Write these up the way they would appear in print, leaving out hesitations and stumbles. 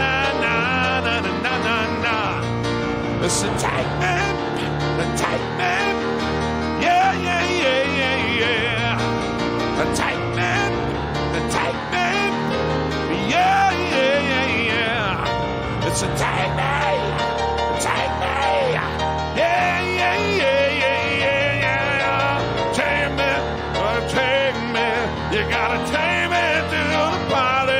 na na na na na. So take me, take me, yeah, yeah, yeah, yeah, yeah. Take me, yeah, yeah, yeah, yeah. So take me, yeah, yeah, yeah, yeah, yeah, yeah. Take me, you gotta take me to the party.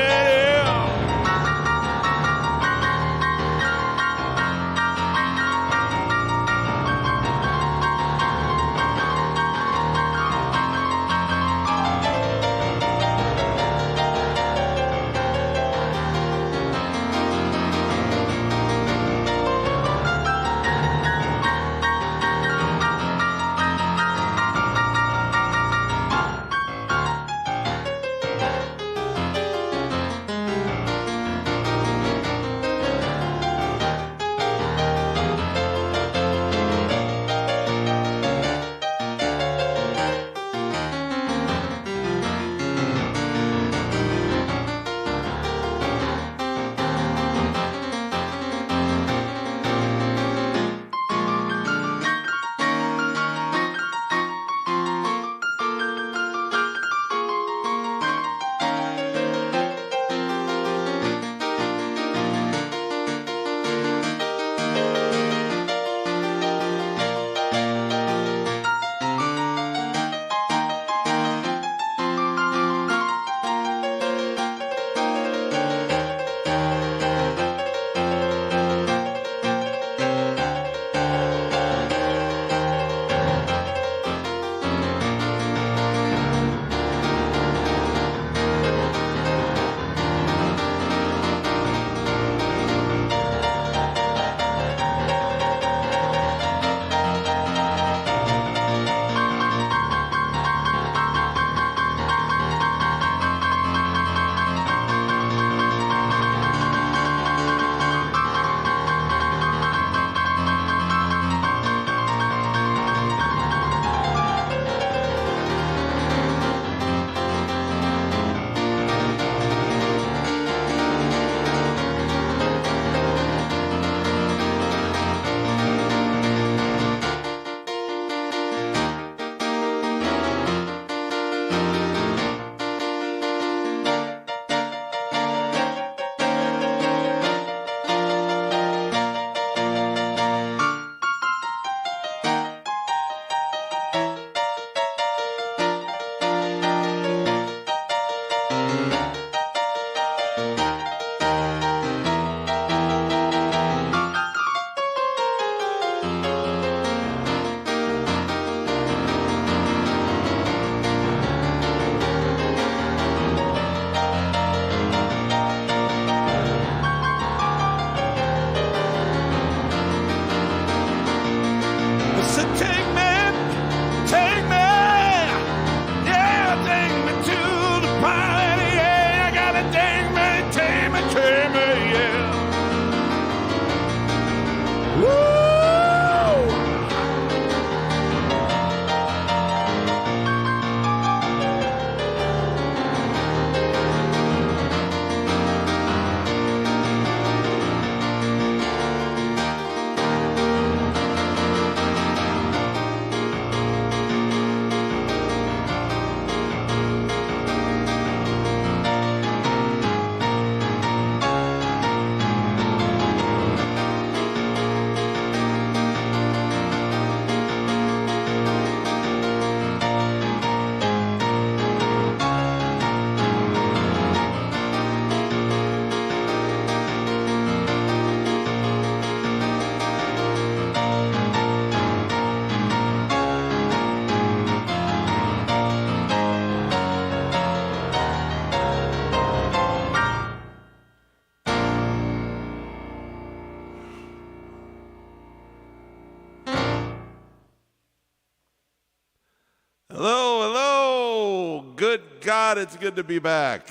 Hello, hello. Good God, it's good to be back.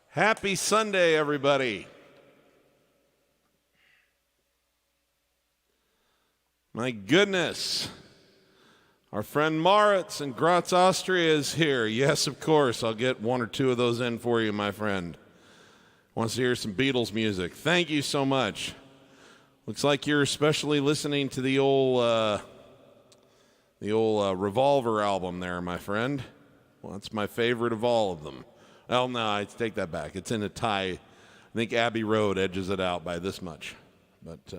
Happy Sunday, everybody. My goodness. Our friend Moritz in Graz, Austria is here. Yes, of course. I'll get one or two of those in for you, my friend. Wants to hear some Beatles music. Thank you so much. Looks like you're especially listening to the old Revolver album there, my friend. Well, that's my favorite of all of them. Well, no, I take that back. It's in a tie. I think Abbey Road edges it out by this much. But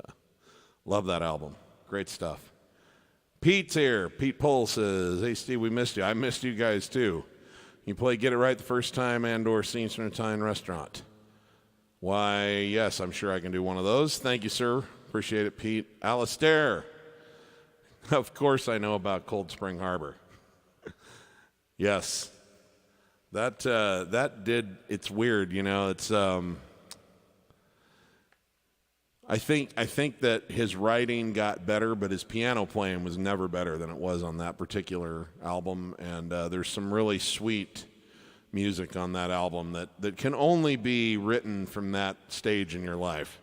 love that album. Great stuff. Pete's here. Pete Pohl says, hey, Steve, we missed you. I missed you guys, too. You play Get It Right the First Time and/or Scenes from an Italian Restaurant. Why, yes, I'm sure I can do one of those. Thank you, sir. Appreciate it, Pete. Alistair. Of course I know about Cold Spring Harbor. Yes. That did, it's weird, you know, it's, I think that his writing got better, but his piano playing was never better than it was on that particular album, and there's some really sweet music on that album that can only be written from that stage in your life.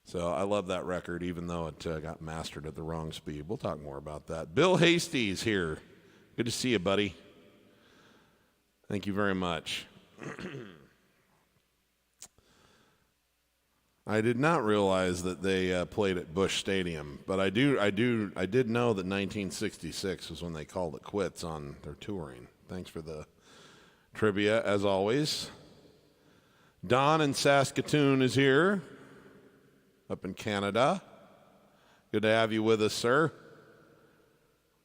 So I love that record, even though it got mastered at the wrong speed. We'll talk more about that. Bill Hasty's here. Good to see you, buddy. Thank you very much. I did not realize that they played at Busch Stadium, but I did know that 1966 was when they called it quits on their touring. Thanks for the trivia, as always. Don in Saskatoon is here, up in Canada. Good to have you with us, sir.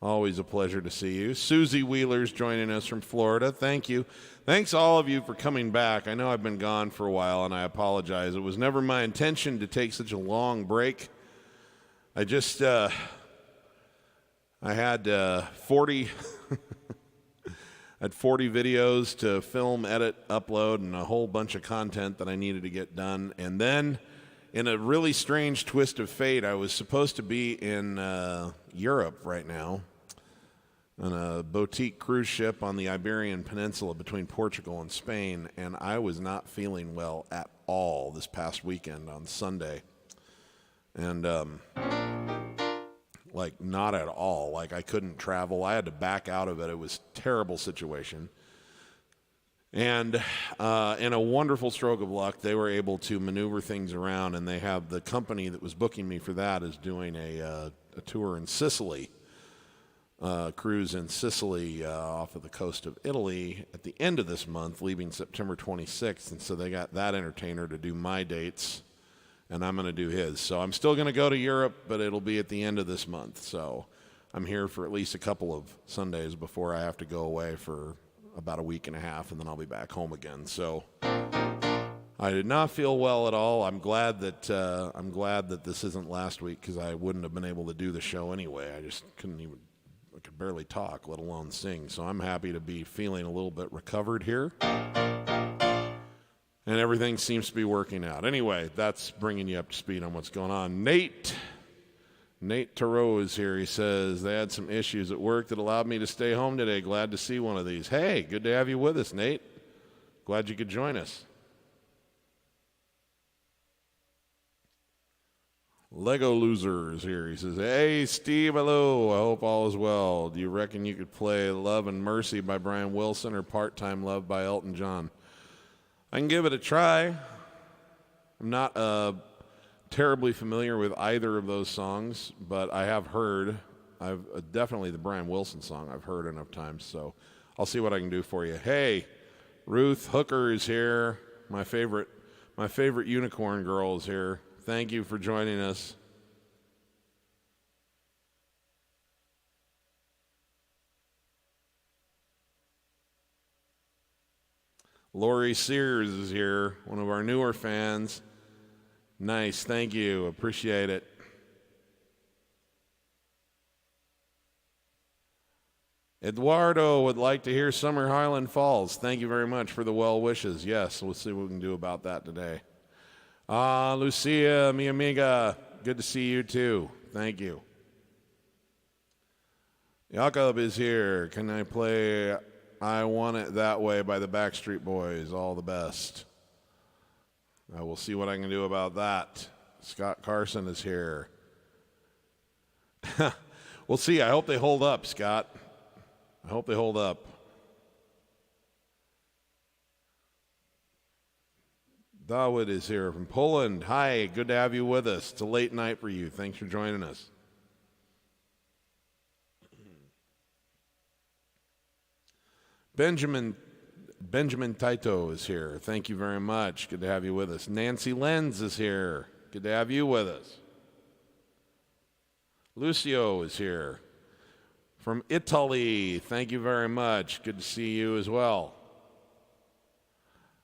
Always a pleasure to see you. Susie Wheeler's joining us from Florida. Thank you. Thanks all of you for coming back. I know I've been gone for a while, and I apologize. It was never my intention to take such a long break. I just, I had 40, had 40 videos to film, edit, upload, and a whole bunch of content that I needed to get done. And then, in a really strange twist of fate, I was supposed to be in Europe right now on a boutique cruise ship on the Iberian Peninsula between Portugal and Spain, and I was not feeling well at all this past weekend on Sunday. And, like, not at all. Like, I couldn't travel. I had to back out of it. It was a terrible situation. And in a wonderful stroke of luck, they were able to maneuver things around, and they have the company that was booking me for that is doing a tour in Sicily, cruise in Sicily off of the coast of Italy at the end of this month, leaving September 26th. And so they got that entertainer to do my dates, and I'm going to do his. So I'm still going to go to Europe, but it'll be at the end of this month. So I'm here for at least a couple of Sundays before I have to go away for about a week and a half, and then I'll be back home again. So I did not feel well at all. I'm glad that this isn't last week, because I wouldn't have been able to do the show anyway. I just I could barely talk, let alone sing. So I'm happy to be feeling a little bit recovered here, and everything seems to be working out. Anyway, that's bringing you up to speed on what's going on. Nate Thoreau is here. He says, they had some issues at work that allowed me to stay home today. Glad to see one of these. Hey, good to have you with us, Nate. Glad you could join us. Lego Loser is here. He says, hey, Steve, hello. I hope all is well. Do you reckon you could play Love and Mercy by Brian Wilson or Part-Time Love by Elton John? I can give it a try. I'm not terribly familiar with either of those songs, but I have heard, definitely the Brian Wilson song I've heard enough times, so I'll see what I can do for you. Hey, Ruth Hooker is here. My favorite unicorn girl is here. Thank you for joining us. Lori Sears is here, one of our newer fans. Nice, thank you, appreciate it. Eduardo would like to hear Summer Highland Falls. Thank you very much for the well wishes. Yes, we'll see what we can do about that today. Lucia, mi amiga, good to see you too. Thank you. Jakob is here. Can I play I Want It That Way by the Backstreet Boys? All the best. I will see what I can do about that. Scott Carson is here. We'll see. I hope they hold up, Scott. I hope they hold up. Dawood is here from Poland. Hi, good to have you with us. It's a late night for you. Thanks for joining us. Benjamin Taito is here. Thank you very much. Good to have you with us. Nancy Lenz is here. Good to have you with us. Lucio is here from Italy. Thank you very much. Good to see you as well.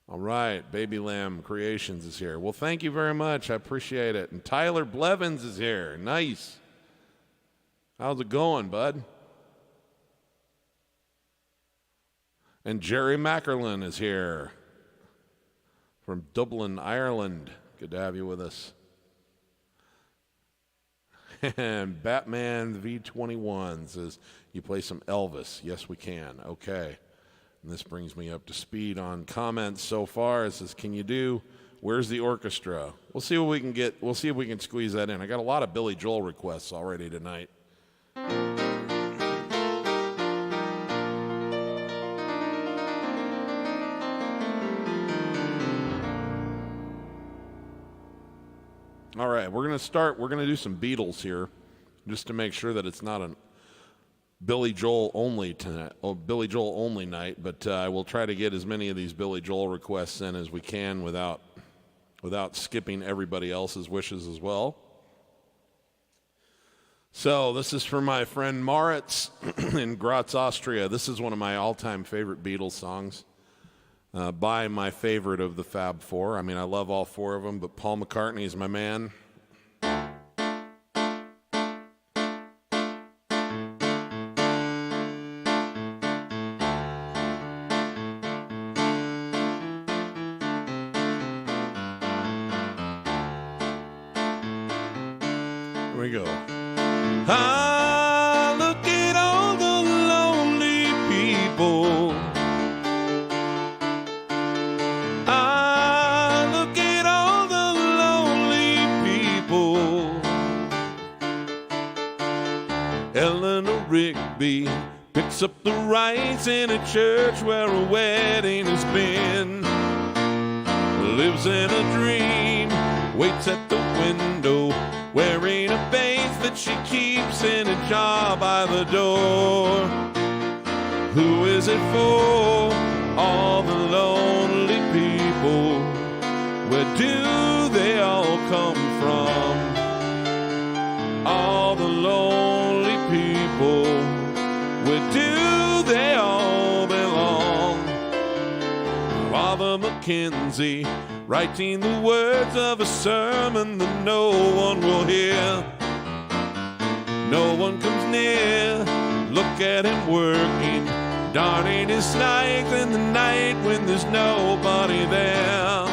All right, Baby Lamb Creations is here. Well, thank you very much. I appreciate it. And Tyler Blevins is here. Nice. How's it going, bud? And Jerry Mackerlin is here from Dublin, Ireland. Good to have you with us. And Batman V21 says, you play some Elvis. Yes, we can. Okay. And this brings me up to speed on comments so far. It says, can you do Where's the Orchestra? We'll see what we can get. We'll see if we can squeeze that in. I got a lot of Billy Joel requests already tonight. All right, we're going to start. We're going to do some Beatles here just to make sure that it's not a Billy Joel only tonight, Billy Joel only night, but I will try to get as many of these Billy Joel requests in as we can without skipping everybody else's wishes as well. So this is for my friend Moritz in Graz, Austria. This is one of my all-time favorite Beatles songs by my favorite of the Fab Four. I mean, I love all four of them, but Paul McCartney is my man. Here we go. Ah, look at all the lonely people. Ah, look at all the lonely people. Eleanor Rigby picks up the rice in a church where a wedding has been. Lives in a dream, waits at the window, wearing a face that she keeps in a jar by the door. Who is it for? All the lonely people. Where do they all come from? All the lonely people. Where do they all belong? Father Mackenzie, writing the words of a sermon that no one will hear. No one comes near. Look at him working, darning his slides in the night when there's nobody there.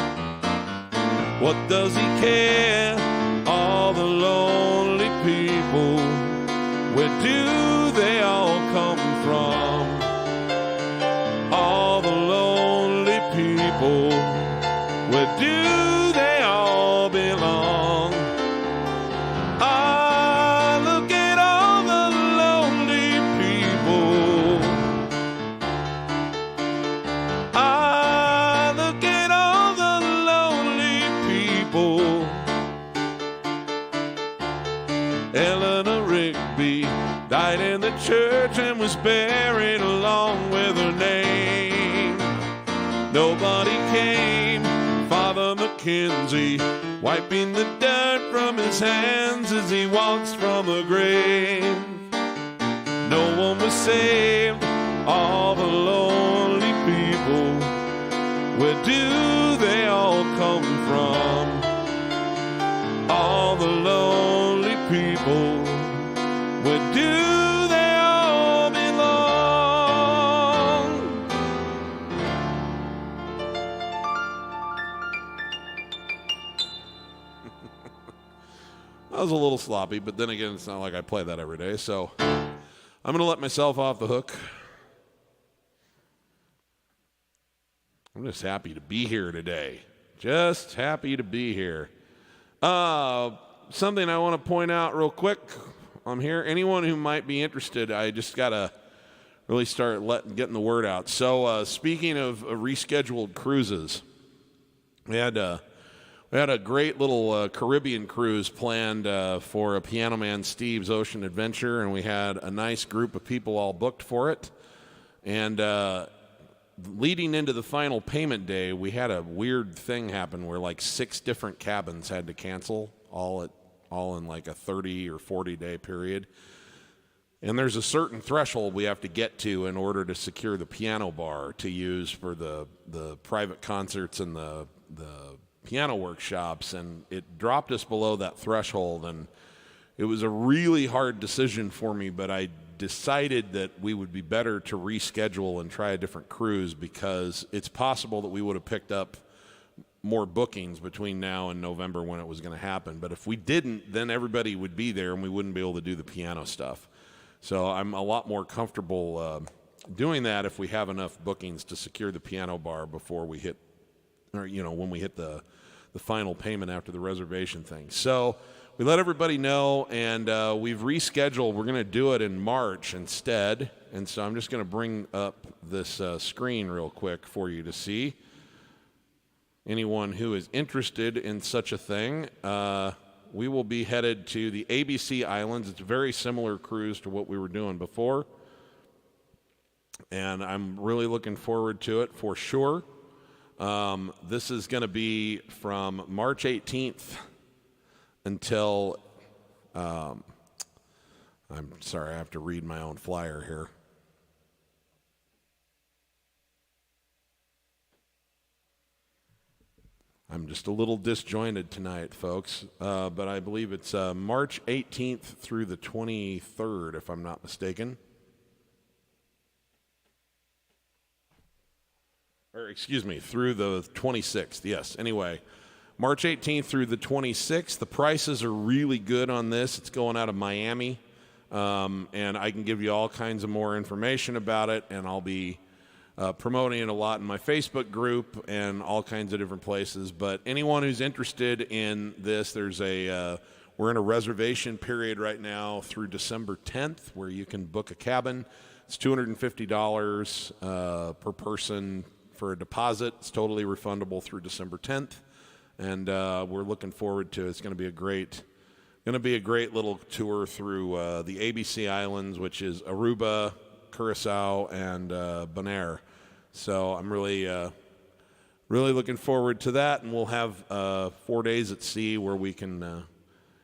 What does he care? All the lonely people. Where do they all come from? All the lonely people. Where do they all belong? Ah, look at all the lonely people. Ah, look at all the lonely people. Eleanor Rigby died in the church and was buried along with her name. Nobody came. Father Mackenzie, wiping the dirt from his hands as he walks from the grave. No one was saved, all the lonely people. Where do they all come from? All the lonely people. Where do they all belong? That was a little sloppy, but then again, it's not like I play that every day. So, I'm going to let myself off the hook. I'm just happy to be here today. Just happy to be here. Something I want to point out real quick. I'm here. Anyone who might be interested, I just got to really start getting the word out. So speaking of rescheduled cruises, we had a great little Caribbean cruise planned for a Piano Man Steve's Ocean Adventure, and we had a nice group of people all booked for it. And leading into the final payment day, we had a weird thing happen where like 6 different cabins had to cancel all in like a 30 or 40 day period. And there's a certain threshold we have to get to in order to secure the piano bar to use for the private concerts and the piano workshops, and it dropped us below that threshold, and it was a really hard decision for me, but I decided that we would be better to reschedule and try a different cruise, because it's possible that we would have picked up more bookings between now and November when it was going to happen. But if we didn't, then everybody would be there and we wouldn't be able to do the piano stuff. So I'm a lot more comfortable doing that if we have enough bookings to secure the piano bar before we hit, or when we hit the final payment after the reservation thing. So we let everybody know, and we've rescheduled. We're going to do it in March instead. And so I'm just going to bring up this screen real quick for you to see. Anyone who is interested in such a thing, we will be headed to the ABC Islands. It's a very similar cruise to what we were doing before, and I'm really looking forward to it for sure. This is going to be from March 18th until, I'm sorry, I have to read my own flyer here. I'm just a little disjointed tonight, folks, but I believe it's March 18th through the 23rd, if I'm not mistaken. Or excuse me, through the 26th, yes. Anyway, March 18th through the 26th. The prices are really good on this. It's going out of Miami, and I can give you all kinds of more information about it, and I'll be promoting it a lot in my Facebook group and all kinds of different places. But anyone who's interested in this, we're in a reservation period right now through December 10th where you can book a cabin. It's $250 per person for a deposit. It's totally refundable through December 10th, and we're looking forward to it. It's going to be a great little tour through the ABC Islands, which is Aruba, Curacao, and Bonaire. So I'm really looking forward to that, and we'll have 4 days at sea where we can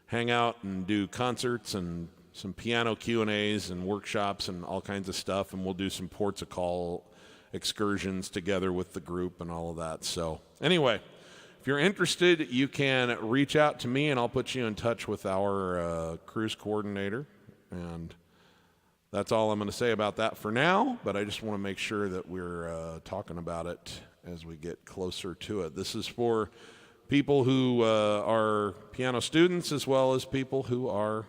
hang out and do concerts and some piano Q&As and workshops and all kinds of stuff, and we'll do some ports of call excursions together with the group and all of that. So anyway, if you're interested, you can reach out to me, and I'll put you in touch with our cruise coordinator. And that's all I'm going to say about that for now, but I just want to make sure that we're talking about it as we get closer to it. This is for people who are piano students as well as people who are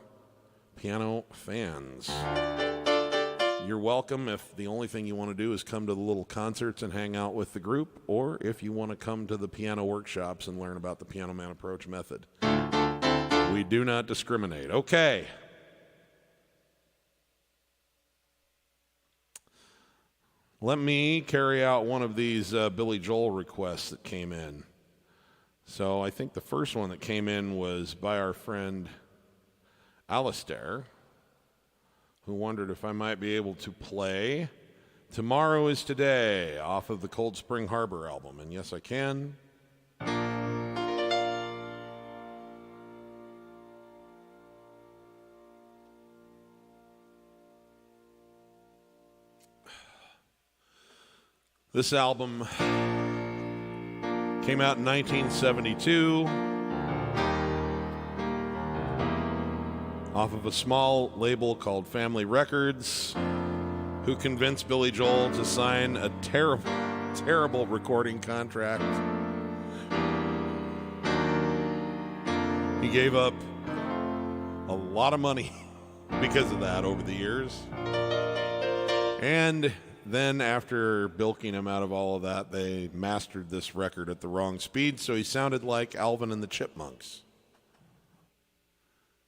piano fans. You're welcome if the only thing you want to do is come to the little concerts and hang out with the group, or if you want to come to the piano workshops and learn about the Piano Man approach method. We do not discriminate. Okay. Let me carry out one of these Billy Joel requests that came in. So I think the first one that came in was by our friend Alistair, who wondered if I might be able to play Tomorrow is Today off of the Cold Spring Harbor album. And yes, I can. This album came out in 1972 off of a small label called Family Records, who convinced Billy Joel to sign a terrible recording contract. He gave up a lot of money because of that over the years. And then after bilking him out of all of that, they mastered this record at the wrong speed, so he sounded like Alvin and the Chipmunks.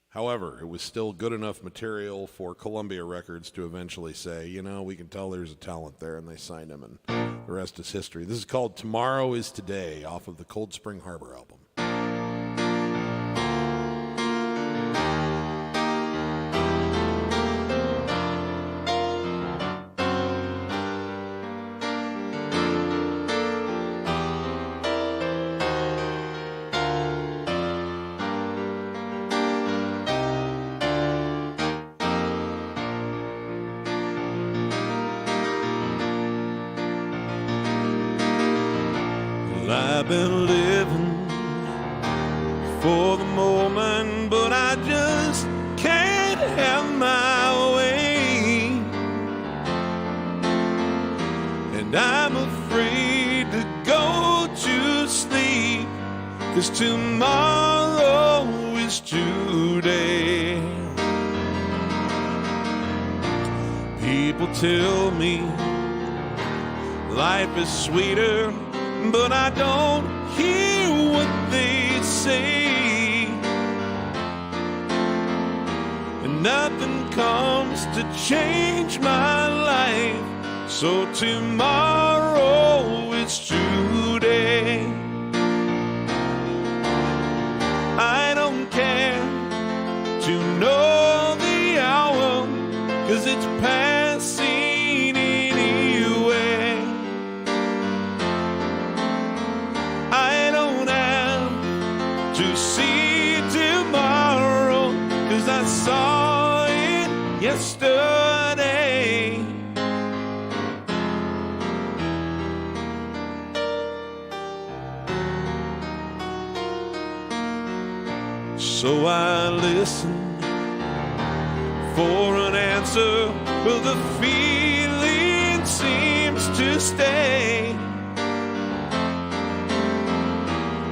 However, it was still good enough material for Columbia Records to eventually say, you know, we can tell there's a talent there, and they signed him, and the rest is history. This is called Tomorrow is Today off of the Cold Spring Harbor album. I've been living for the moment, but I just can't have my way. And I'm afraid to go to sleep, 'cause tomorrow is today. People tell me life is sweeter, but I don't hear what they say. And nothing comes to change my life, so tomorrow is today. I don't care to know the hour, 'cause it's passing anyway. I don't have to see tomorrow, 'cause I saw it yesterday. So I listen for an answer, but the feeling seems to stay.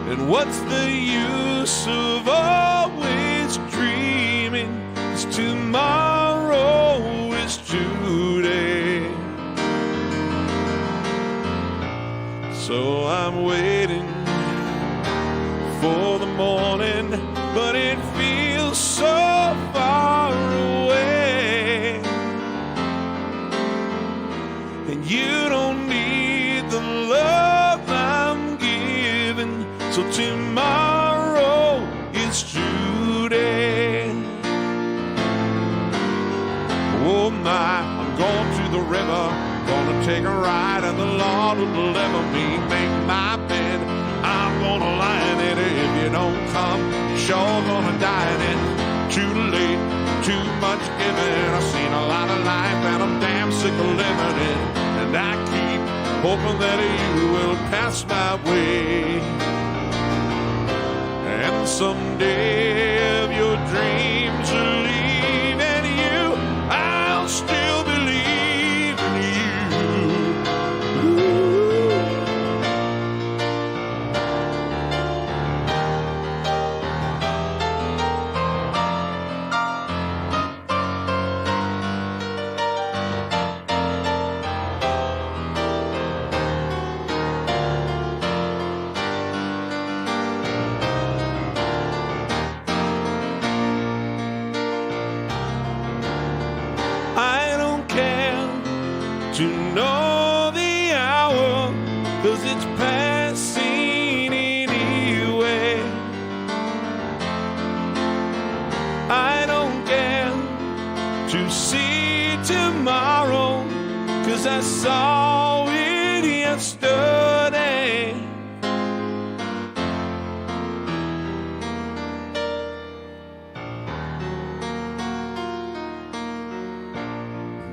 And what's the use of always dreaming? 'Cause tomorrow is today. So I'm waiting for the morning, but it feels so far away. And you don't need the love I'm giving, so tomorrow is today. Oh my, I'm going to the river, gonna take a ride, and the Lord will deliver me, make my bed. I'm gonna lie in it if you don't come, sure gonna die in it. Too late, too much giving. I've seen a lot of life and I'm damn sick of living it. And I keep hoping that you will pass my way. And someday if your dreams are leaving you, I'll still believe in you. Ooh. I don't care to know the hour, 'cause it's passing anyway. I don't care to see tomorrow, 'cause I saw it yesterday.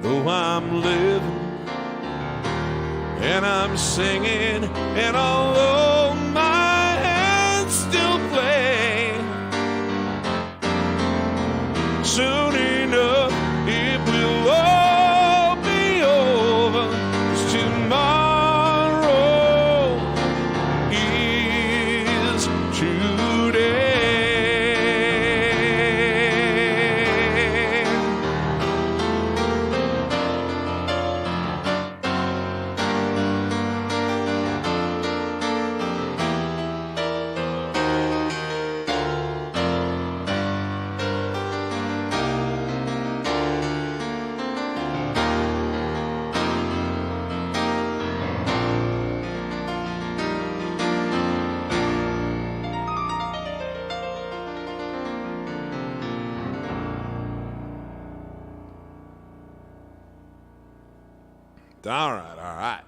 Though I'm living and I'm singing, and although my hands still play, soon enough it will all be over. 'Cause tomorrow is today. All right, all right.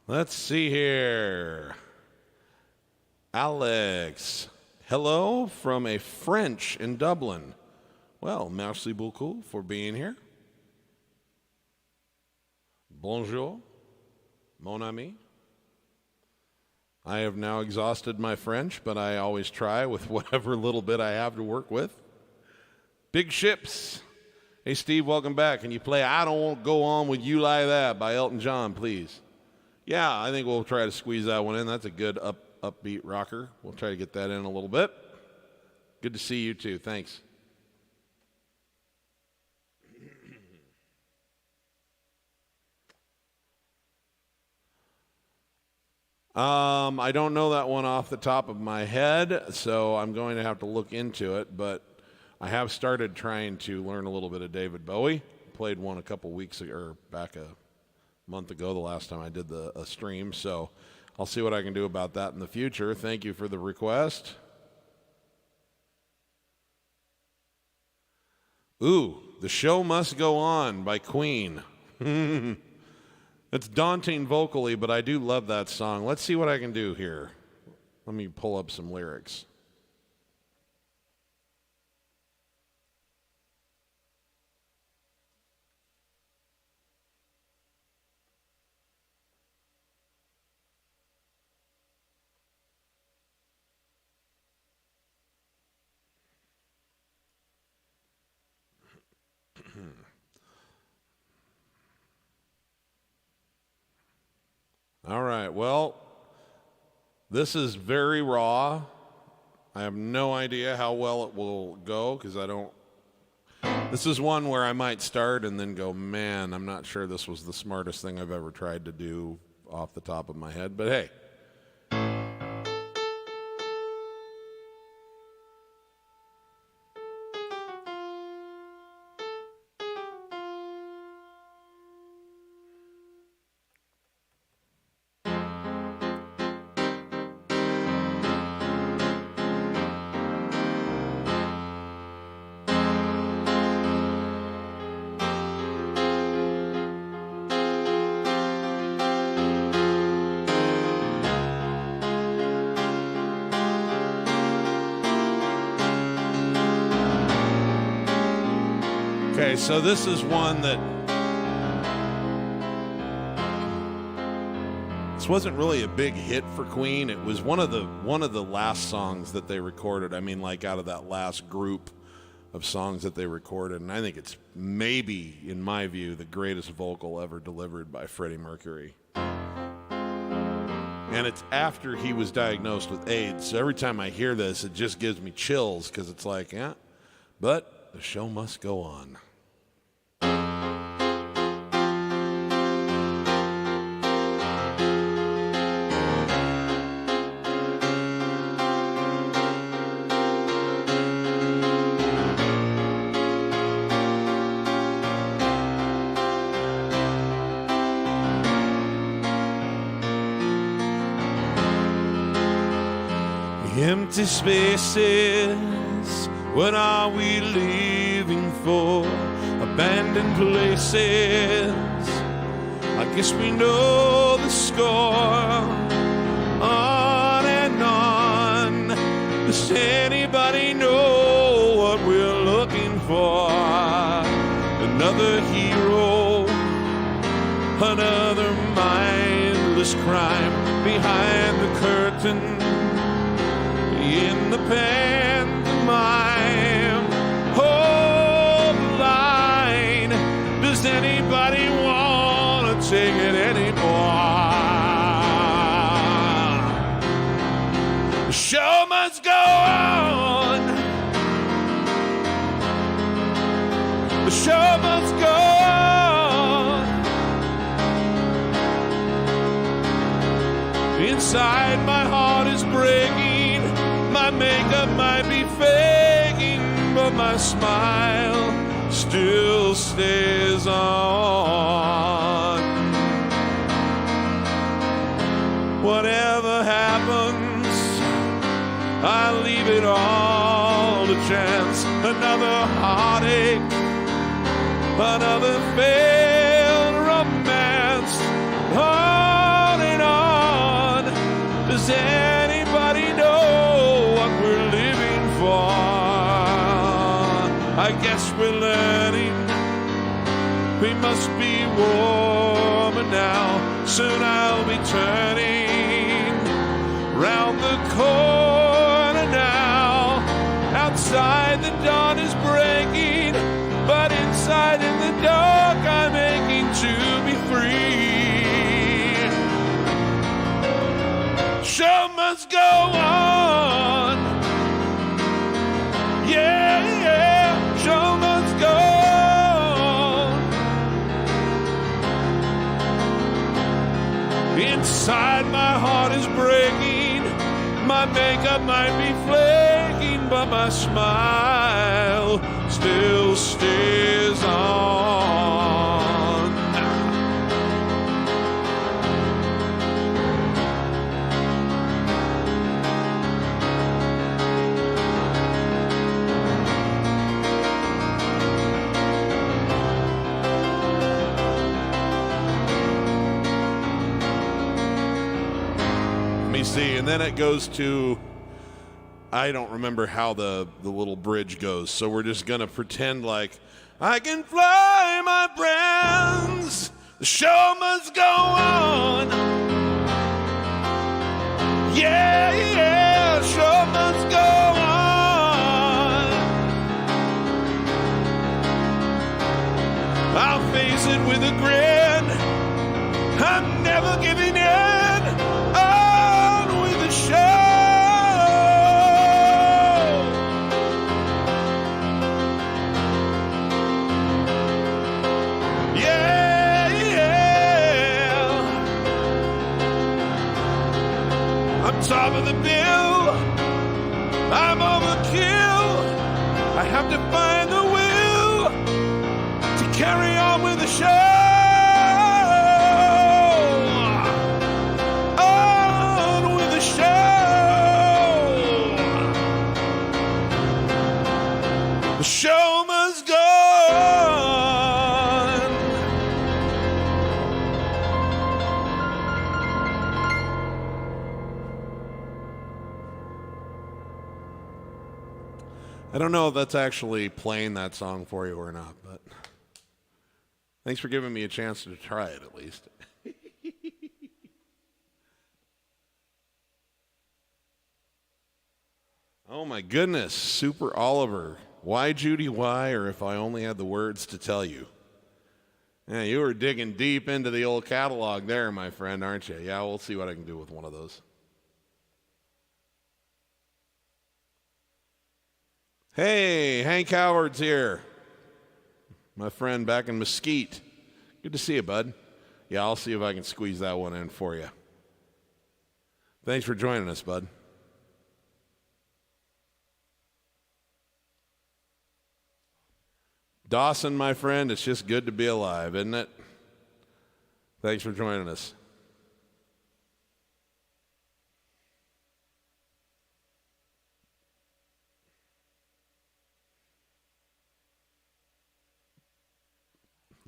Let's see here. Alex, hello from a French in Dublin. Well, merci beaucoup for being here. Bonjour, mon ami. I have now exhausted my French, but I always try with whatever little bit I have to work with. Big Ships. Hey, Steve, welcome back. Can you play I Don't Want to Go On With You Like That by Elton John, please? Yeah, I think we'll try to squeeze that one in. That's a good upbeat rocker. We'll try to get that in a little bit. Good to see you, too. Thanks. I don't know that one off the top of my head, so I'm going to have to look into it, but I have started trying to learn a little bit of David Bowie. Played one a couple weeks ago, or back a month ago, the last time I did a stream, so I'll see what I can do about that in the future. Thank you for the request. Ooh, The Show Must Go On by Queen. It's daunting vocally, but I do love that song. Let's see what I can do here. Let me pull up some lyrics. All right, well, this is very raw. I have no idea how well it will go because I don't. This is one where I might start and then go, man, I'm not sure this was the smartest thing I've ever tried to do off the top of my head, but hey. Okay, so this is one that this wasn't really a big hit for Queen. It was one of the last songs that they recorded. I mean, like out of that last group of songs that they recorded, and I think it's maybe, in my view, the greatest vocal ever delivered by Freddie Mercury. And it's after he was diagnosed with AIDS. So every time I hear this, it just gives me chills because it's like, yeah, but the show must go on. Empty spaces, what are we leaving for? Abandoned places, I guess we know the score. On and on, does anybody know what we're looking for? Another hero, another mindless crime behind the curtain. In the pantomime, hold the line. Does anybody want to take it anymore? The show must go on. The show must go on. Inside my heart is breaking. My makeup might be faking, but my smile still stays on. Whatever happens, I leave it all to chance. Another heartache, another failed romance. On and on. Does anybody know what we're living for? I guess we're learning. We must be warmer now. Soon I'll be turning round the corner now. Outside the dawn is breaking, but inside in the dark I'm aching to be free. Show must go on. Yeah, yeah, show must go on. Inside my heart is breaking. My makeup might be flaking, but my smile still stays on. Let me see, and then it goes to, I don't remember how the little bridge goes, so we're just gonna pretend like I can fly, my friends. The show must go on. Yeah, yeah, show must go on. I'll face it with a grin. I'm never giving in. On with the show. Top of the bill, I'm overkill. I have to find the will to carry on with the show. On with the show. The show must go on. I don't know if that's actually playing that song for you or not, but thanks for giving me a chance to try it at least. Oh my goodness, Super Oliver. Why, Judy, why? Or if I only had the words to tell you. Yeah, you were digging deep into the old catalog there, my friend, aren't you? Yeah, we'll see what I can do with one of those. Hey, Hank Howard's here. My friend back in Mesquite. Good to see you, bud. Yeah, I'll see if I can squeeze that one in for you. Thanks for joining us, bud. Dawson, my friend, it's just good to be alive, isn't it? Thanks for joining us.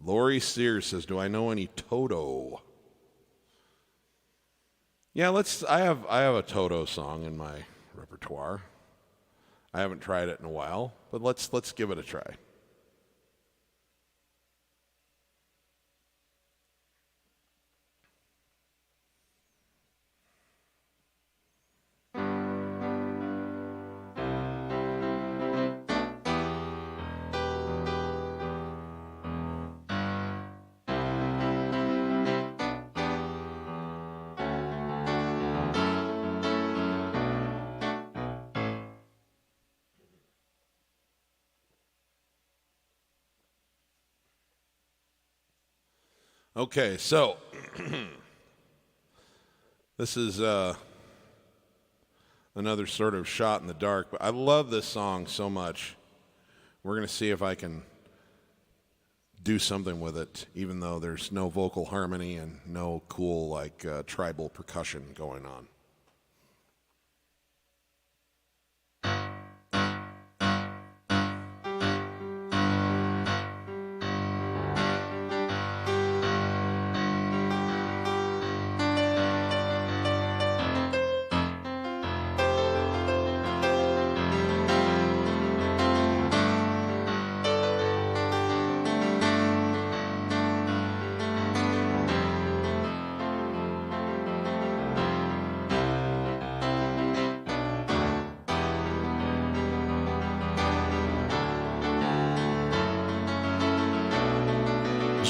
Lori Sears says, do I know any Toto? Yeah, I have a Toto song in my repertoire. I haven't tried it in a while, but let's give it a try. Okay, so this is another sort of shot in the dark, but I love this song so much. We're going to see if I can do something with it, even though there's no vocal harmony and no cool, tribal percussion going on.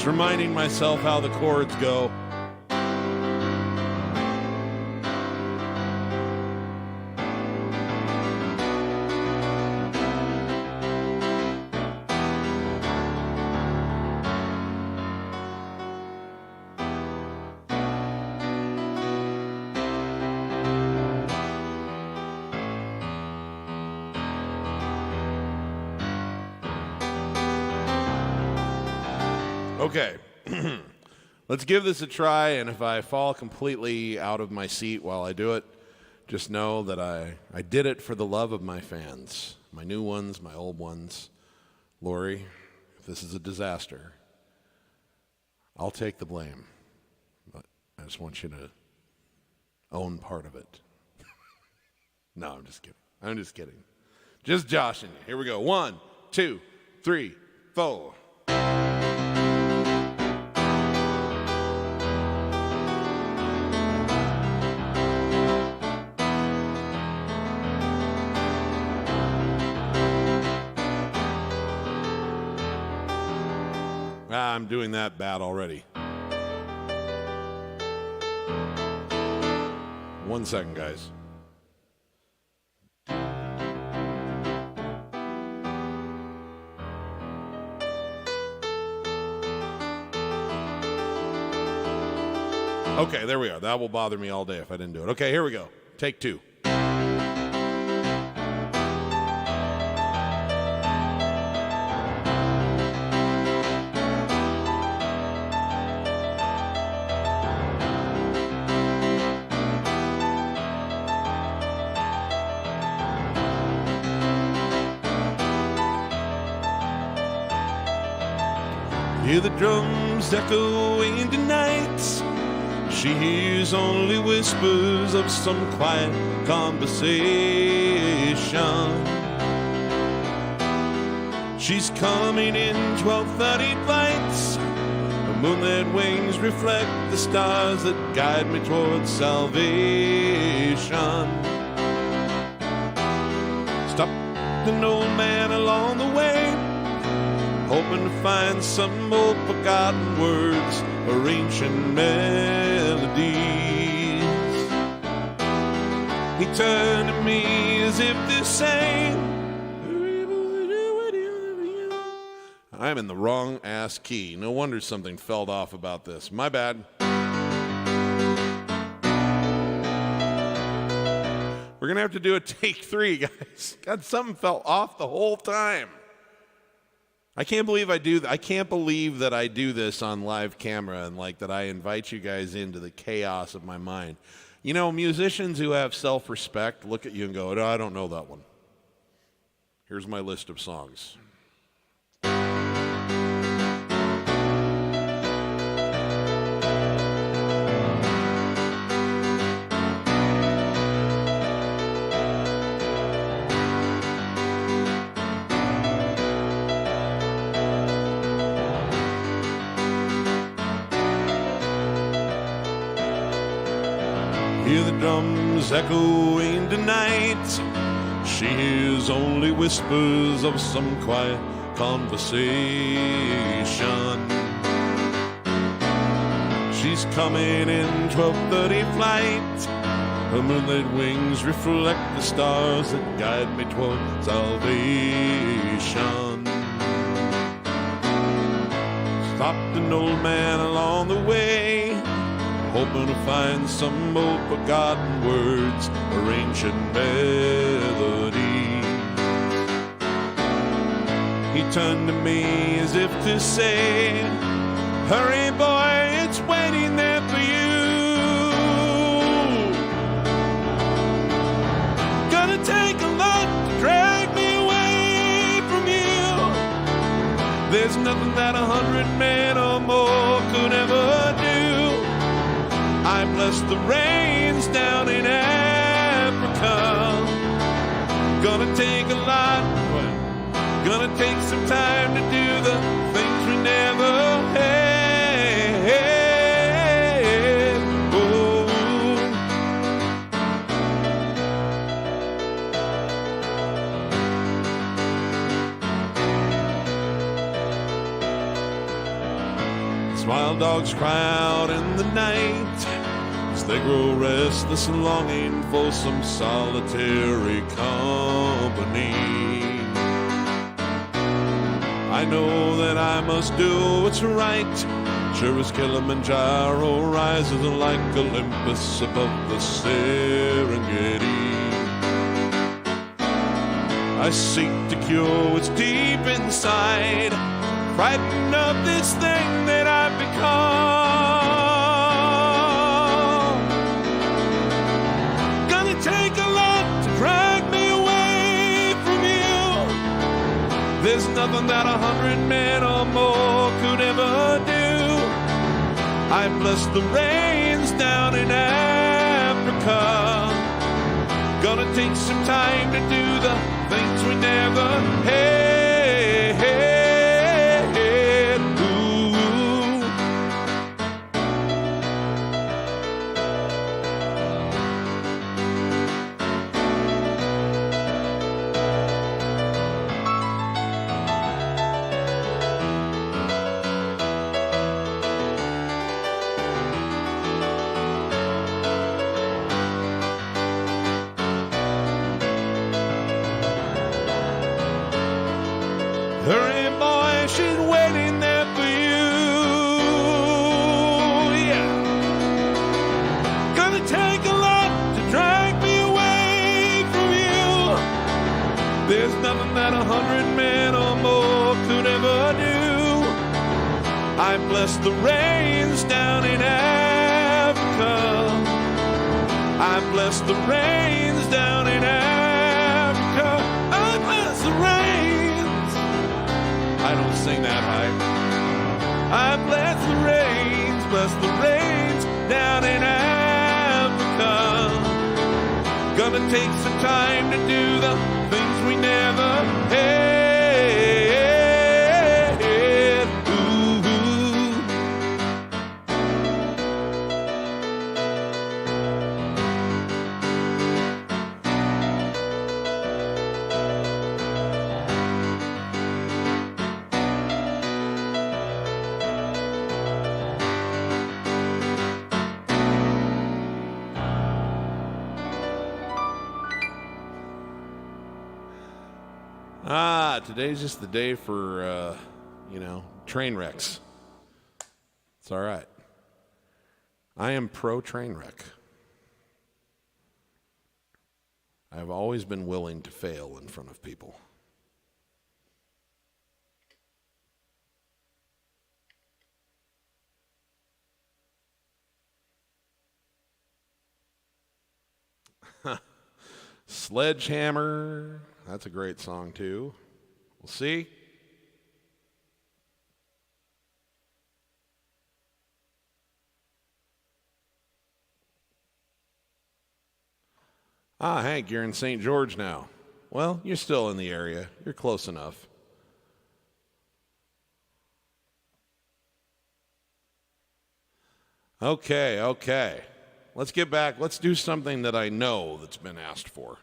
Just reminding myself how the chords go. Okay, let's give this a try, and if I fall completely out of my seat while I do it, just know that I did it for the love of my fans, my new ones, my old ones. Lori, if this is a disaster, I'll take the blame, but I just want you to own part of it. No, I'm just kidding. I'm just kidding. Just joshing you. Here we go. 1, 2, 3, 4. I'm doing that bad already. 1 second, guys. Okay, there we are. That will bother me all day if I didn't do it. Okay, here we go. Take 2. Hear the drums echoing tonight. She hears only whispers of some quiet conversation. She's coming in 12:30 flights. The moonlit wings reflect the stars that guide me towards salvation. Stopped an old man along the way, hoping to find some old forgotten words or ancient melodies. He turned to me as if to say, I'm in the wrong ass key. No wonder something fell off about this. My bad. We're going to have to do a take 3, guys. God, something fell off the whole time. I can't believe I do. I can't believe that I do this on live camera and like that I invite you guys into the chaos of my mind. You know, musicians who have self-respect look at you and go, "No, I don't know that one. Here's my list of songs." Hear the drums echoing tonight. She hears only whispers of some quiet conversation. She's coming in 12:30 flight. Her moonlit wings reflect the stars that guide me toward salvation. Stopped an old man along the way, hoping to find some old forgotten words or ancient melodies. He turned to me as if to say, hurry boy, it's waiting there for you. Gonna take a lot to drag me away from you. There's nothing that 100 men or more could ever do. I bless the rains down in Africa. Gonna take a lot, gonna take some time to do the things we never had. Oh. wild dogs cry out in the night as they grow restless and longing for some solitary company. I know that I must do what's right, sure as Kilimanjaro rises like Olympus above the Serengeti. I seek to cure what's deep inside, frightened of this thing that I've become. Gonna take a lot to drag me away from you. There's nothing that 100 men or more could ever do. I bless the rains down in Africa. Gonna take some time to do the things we never had. Hurry, boy, she's waiting there for you. Yeah. Gonna take a lot to drag me away from you. There's nothing that 100 men or more could ever do. I bless the rains down in Africa. I bless the rains down in Africa. I bless the rains. I don't sing that high. I bless the rains down in Africa. Gonna take some time to do the things we never had. Today's just the day for, train wrecks. It's all right. I am pro train wreck. I've always been willing to fail in front of people. Sledgehammer. That's a great song, too. We'll see. Hank, you're in St. George now. Well, you're still in the area. You're close enough. Okay. Let's get back. Let's do something that I know that's been asked for.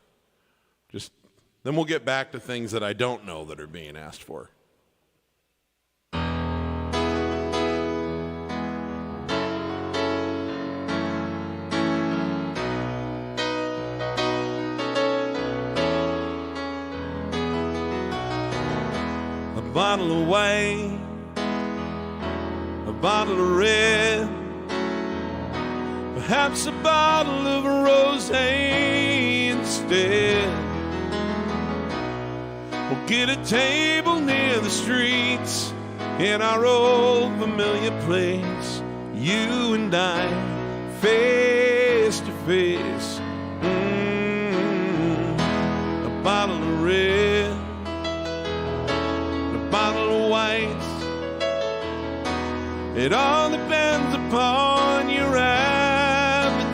Then we'll get back to things that I don't know that are being asked for. A bottle of white, a bottle of red, perhaps a bottle of rosé instead. We'll get a table near the streets in our old familiar place. You and I, face to face. A bottle of red, a bottle of white. It all depends upon your appetite.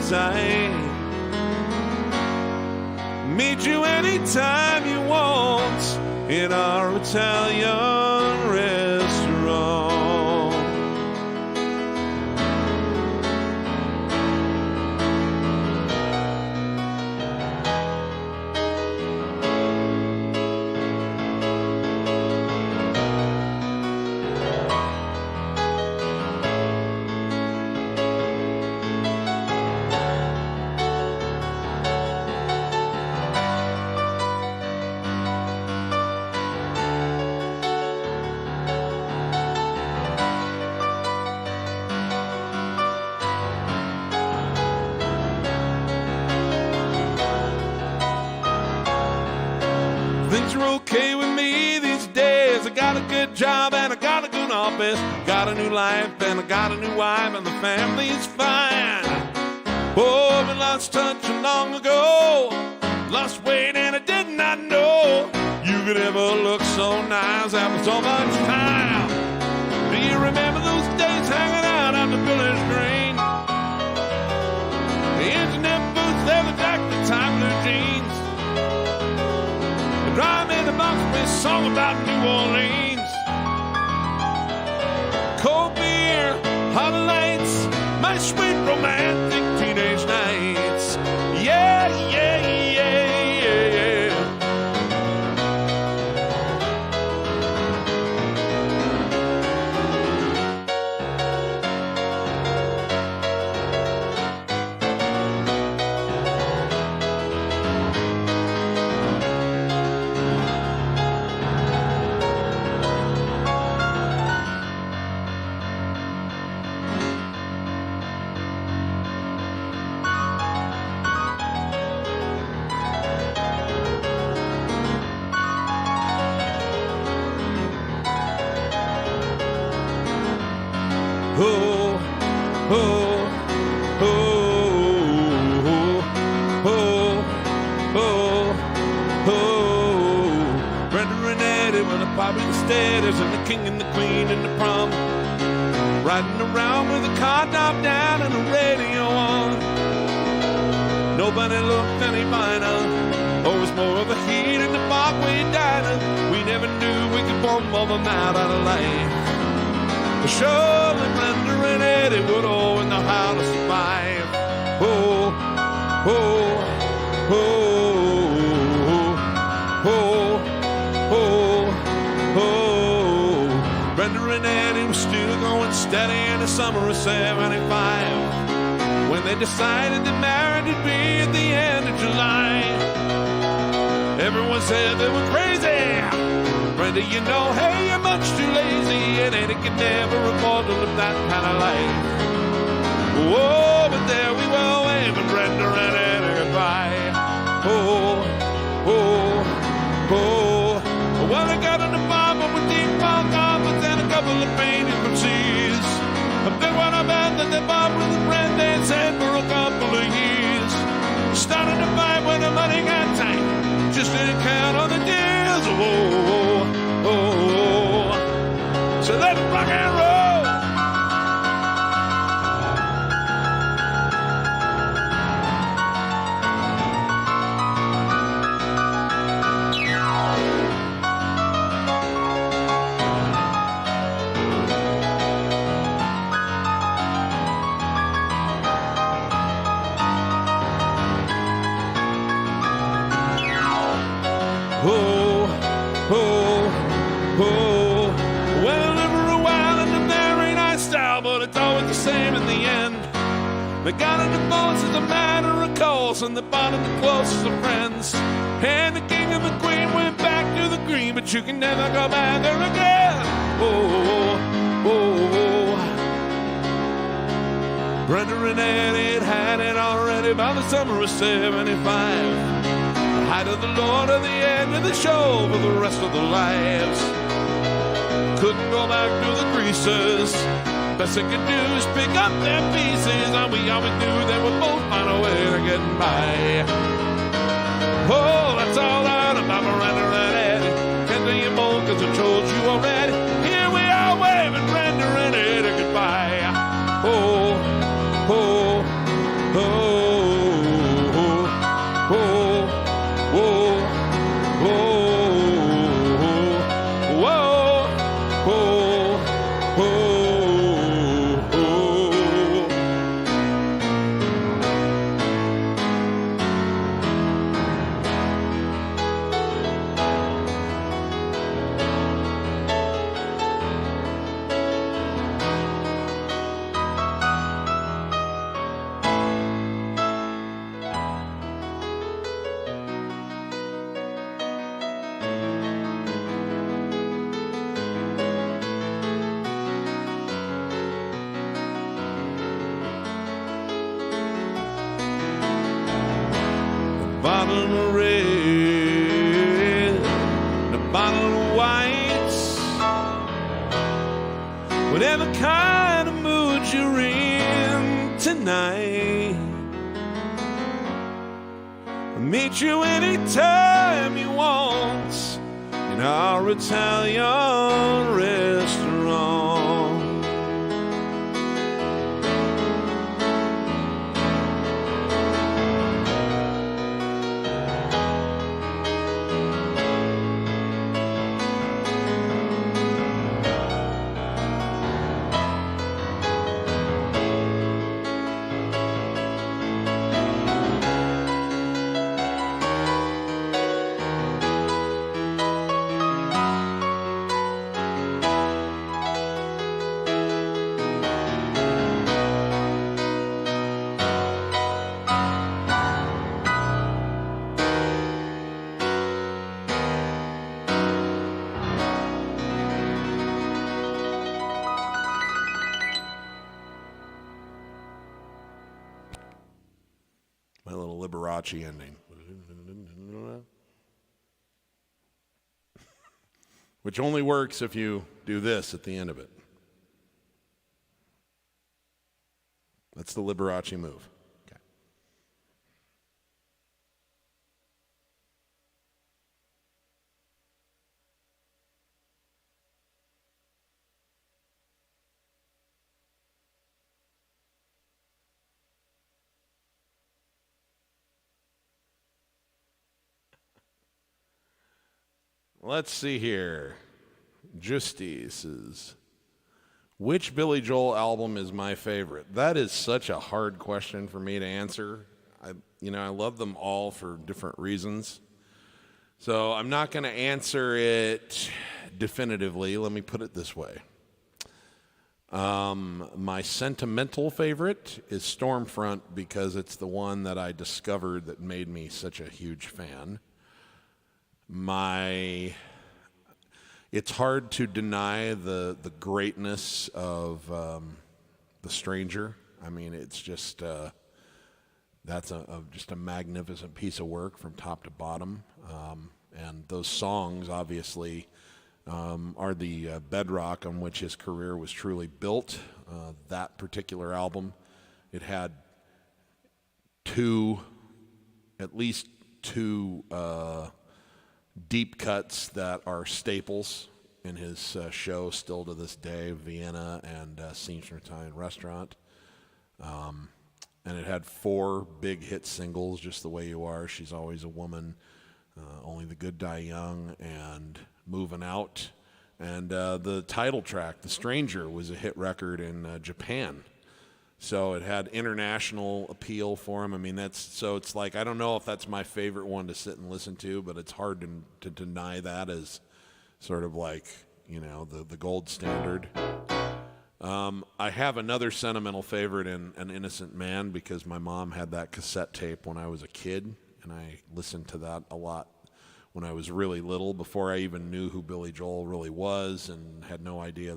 Meet you anytime you want in our Italian restaurant. are okay with me these days. I got a good job and I got a good office. Got a new life and I got a new wife and the family's fine. Oh, we lost touch long ago. Lost weight and I did not know you could ever look so nice after so much time. Do you remember those days hanging out on the village green? The internet boots, leather jacket, time blue jeans. The drive in the box with a song about New Orleans. Cold beer, hot lights, my sweet romantic teenage nights. Yeah, yeah, yeah, yeah. Oh, oh, oh, oh, oh, oh. Brenda and Eddie were the popular status and the king and the queen and the prom. Riding around with a car top down and the radio on. Nobody looked any finer. Always more of a heat in the Parkway diner. We never knew we could bomb all the night out of life. Surely Brenda and Eddie would all know how to survive. Oh, oh, oh, oh, oh, oh. Brenda and Eddie were still going steady in the summer of '75 when they decided that marriage would be at the end of July. Everyone said they were crazy. Brenda, you know, hey, you're much too lazy, and Eddie could never afford to live that kind of life. Whoa, but there we were waving Brenda and Eddie goodbye. Oh, oh, oh. Well, they got an apartment with deep park carpets and a couple of painted seas. But then when I bet that they bought with a friend they said for a couple of years. Started to fight when the money got tight. Just didn't count on the deals. Oh, oh, oh. So let's rock and roll. Oh, oh, oh. Well, live for a while in the very nice style, but it's always the same in the end. They got a divorce as a matter of course, and they parted the closest of friends. And the king and the queen went back to the green, but you can never go back there again. Oh, oh, oh. Brenda and Eddie had it already by the summer of '75. Height of the Lord at the end of the show for the rest of their lives. Couldn't go back to the greasers. Best they could do is pick up their pieces, and we always knew they would both find a way to get by. Oh, that's all I know about Miranda and Eddie. Can't tell you more cause I told you already. Here we are waving Brenda and Eddie goodbye. Oh, oh, oh. Bottom red, kind of mood you're in tonight. I'll meet you anytime you want in our Italian restaurant. My little Liberace ending. Which only works if you do this at the end of it. That's the Liberace move. Okay. Let's see here. Justice is, which Billy Joel album is my favorite? That is such a hard question for me to answer. I love them all for different reasons. So I'm not going to answer it definitively. Let me put it this way. My sentimental favorite is Stormfront because it's the one that I discovered that made me such a huge fan. It's hard to deny the greatness of The Stranger. I mean, it's just that's just a magnificent piece of work from top to bottom. And those songs, obviously, are the bedrock on which his career was truly built. That particular album, it had at least two deep cuts that are staples in his show still to this day, Vienna and Senior Italian Restaurant. And it had 4 big hit singles, Just the Way You Are, She's Always a Woman, Only the Good Die Young, and Moving Out. And the title track, The Stranger, was a hit record in Japan. So it had international appeal for him. I mean, it's like, I don't know if that's my favorite one to sit and listen to, but it's hard to deny that as sort of like, the gold standard. I have another sentimental favorite in An Innocent Man because my mom had that cassette tape when I was a kid, and I listened to that a lot when I was really little, before I even knew who Billy Joel really was, and had no idea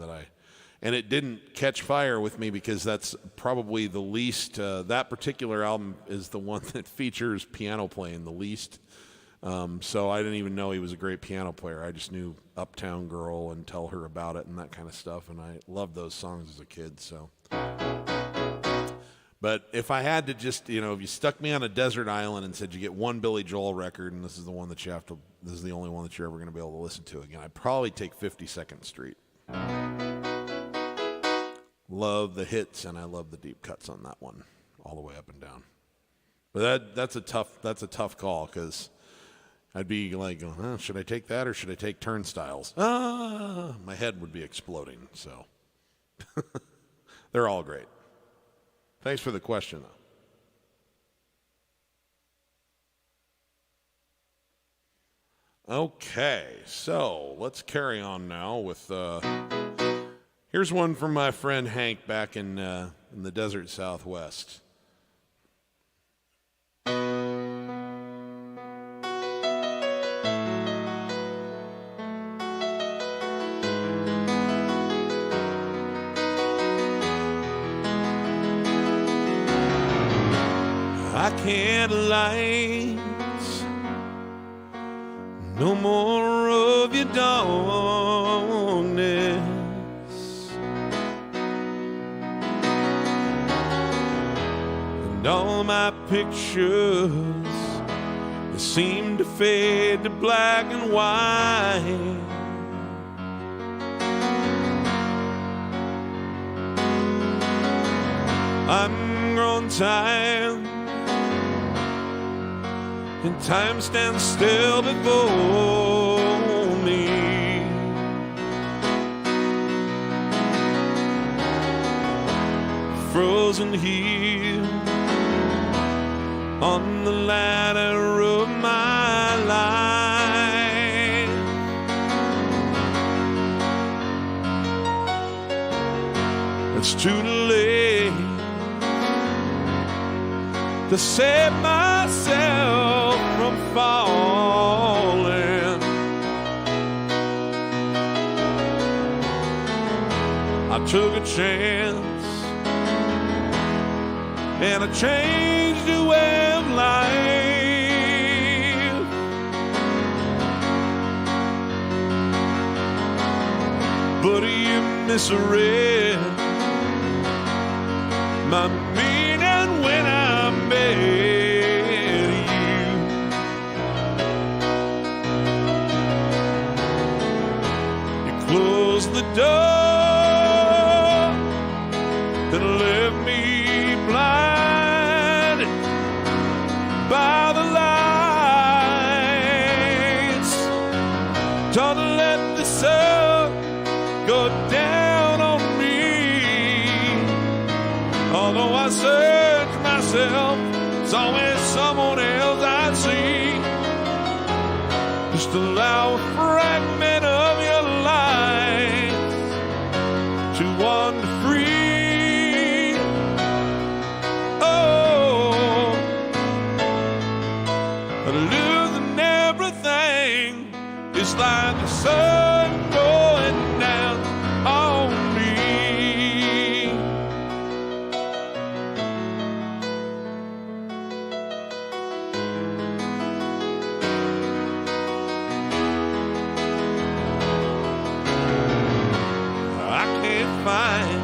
and it didn't catch fire with me because that's probably the least, that particular album is the one that features piano playing the least. So I didn't even know he was a great piano player. I just knew Uptown Girl and Tell Her About It and that kind of stuff, and I loved those songs as a kid. So, but if I had to just, if you stuck me on a desert island and said you get one Billy Joel record and this is the one that this is the only one that you're ever going to be able to listen to again, I'd probably take 52nd Street. Love the hits, and I love the deep cuts on that one, all the way up and down. But that's a tough call, because I'd be like, should I take that or should I take Turnstiles? My head would be exploding. So they're all great. Thanks for the question, though. Okay, so let's carry on now with. Here's one from my friend Hank back in the desert Southwest. I can't light no more of your darkness. And all my pictures, they seem to fade to black and white. I'm grown tired, and time stands still before me. Frozen here on the ladder of my life. It's too late to save myself from falling. I took a chance and I changed the way of life. But you misread my meaning when I met you. You closed the door and left me blind by the lights. Don't let the sun go down on me. Although I search myself, it's always someone else I see. Just allow a fragment of your life to wander free. Oh, losing everything is like the sun going down on me. Find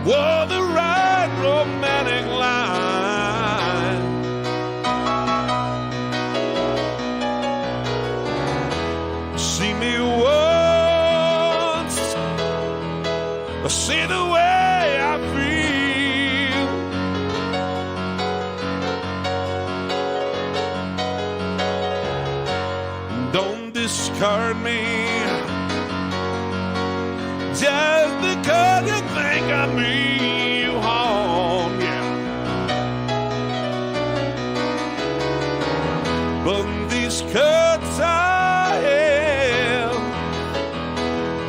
whoa, the right romantic line. See me once, see the way I feel. Don't discard me just because you think I mean you harm, yeah. But these cuts I have,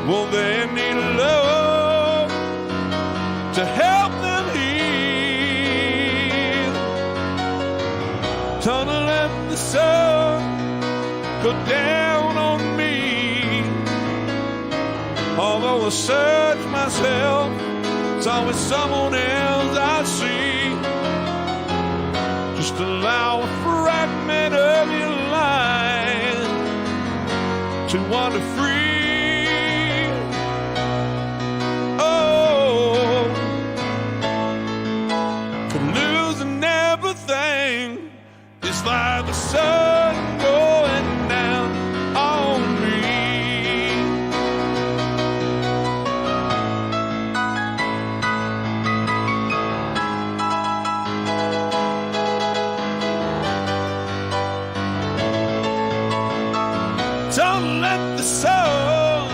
well, they need love to help them heal. Don't let the sun go down on me. Although I search myself, it's always someone else I see. Just allow a fragment of your life to wander free. Oh, for losing everything is like the sun going down on me. Don't let the sun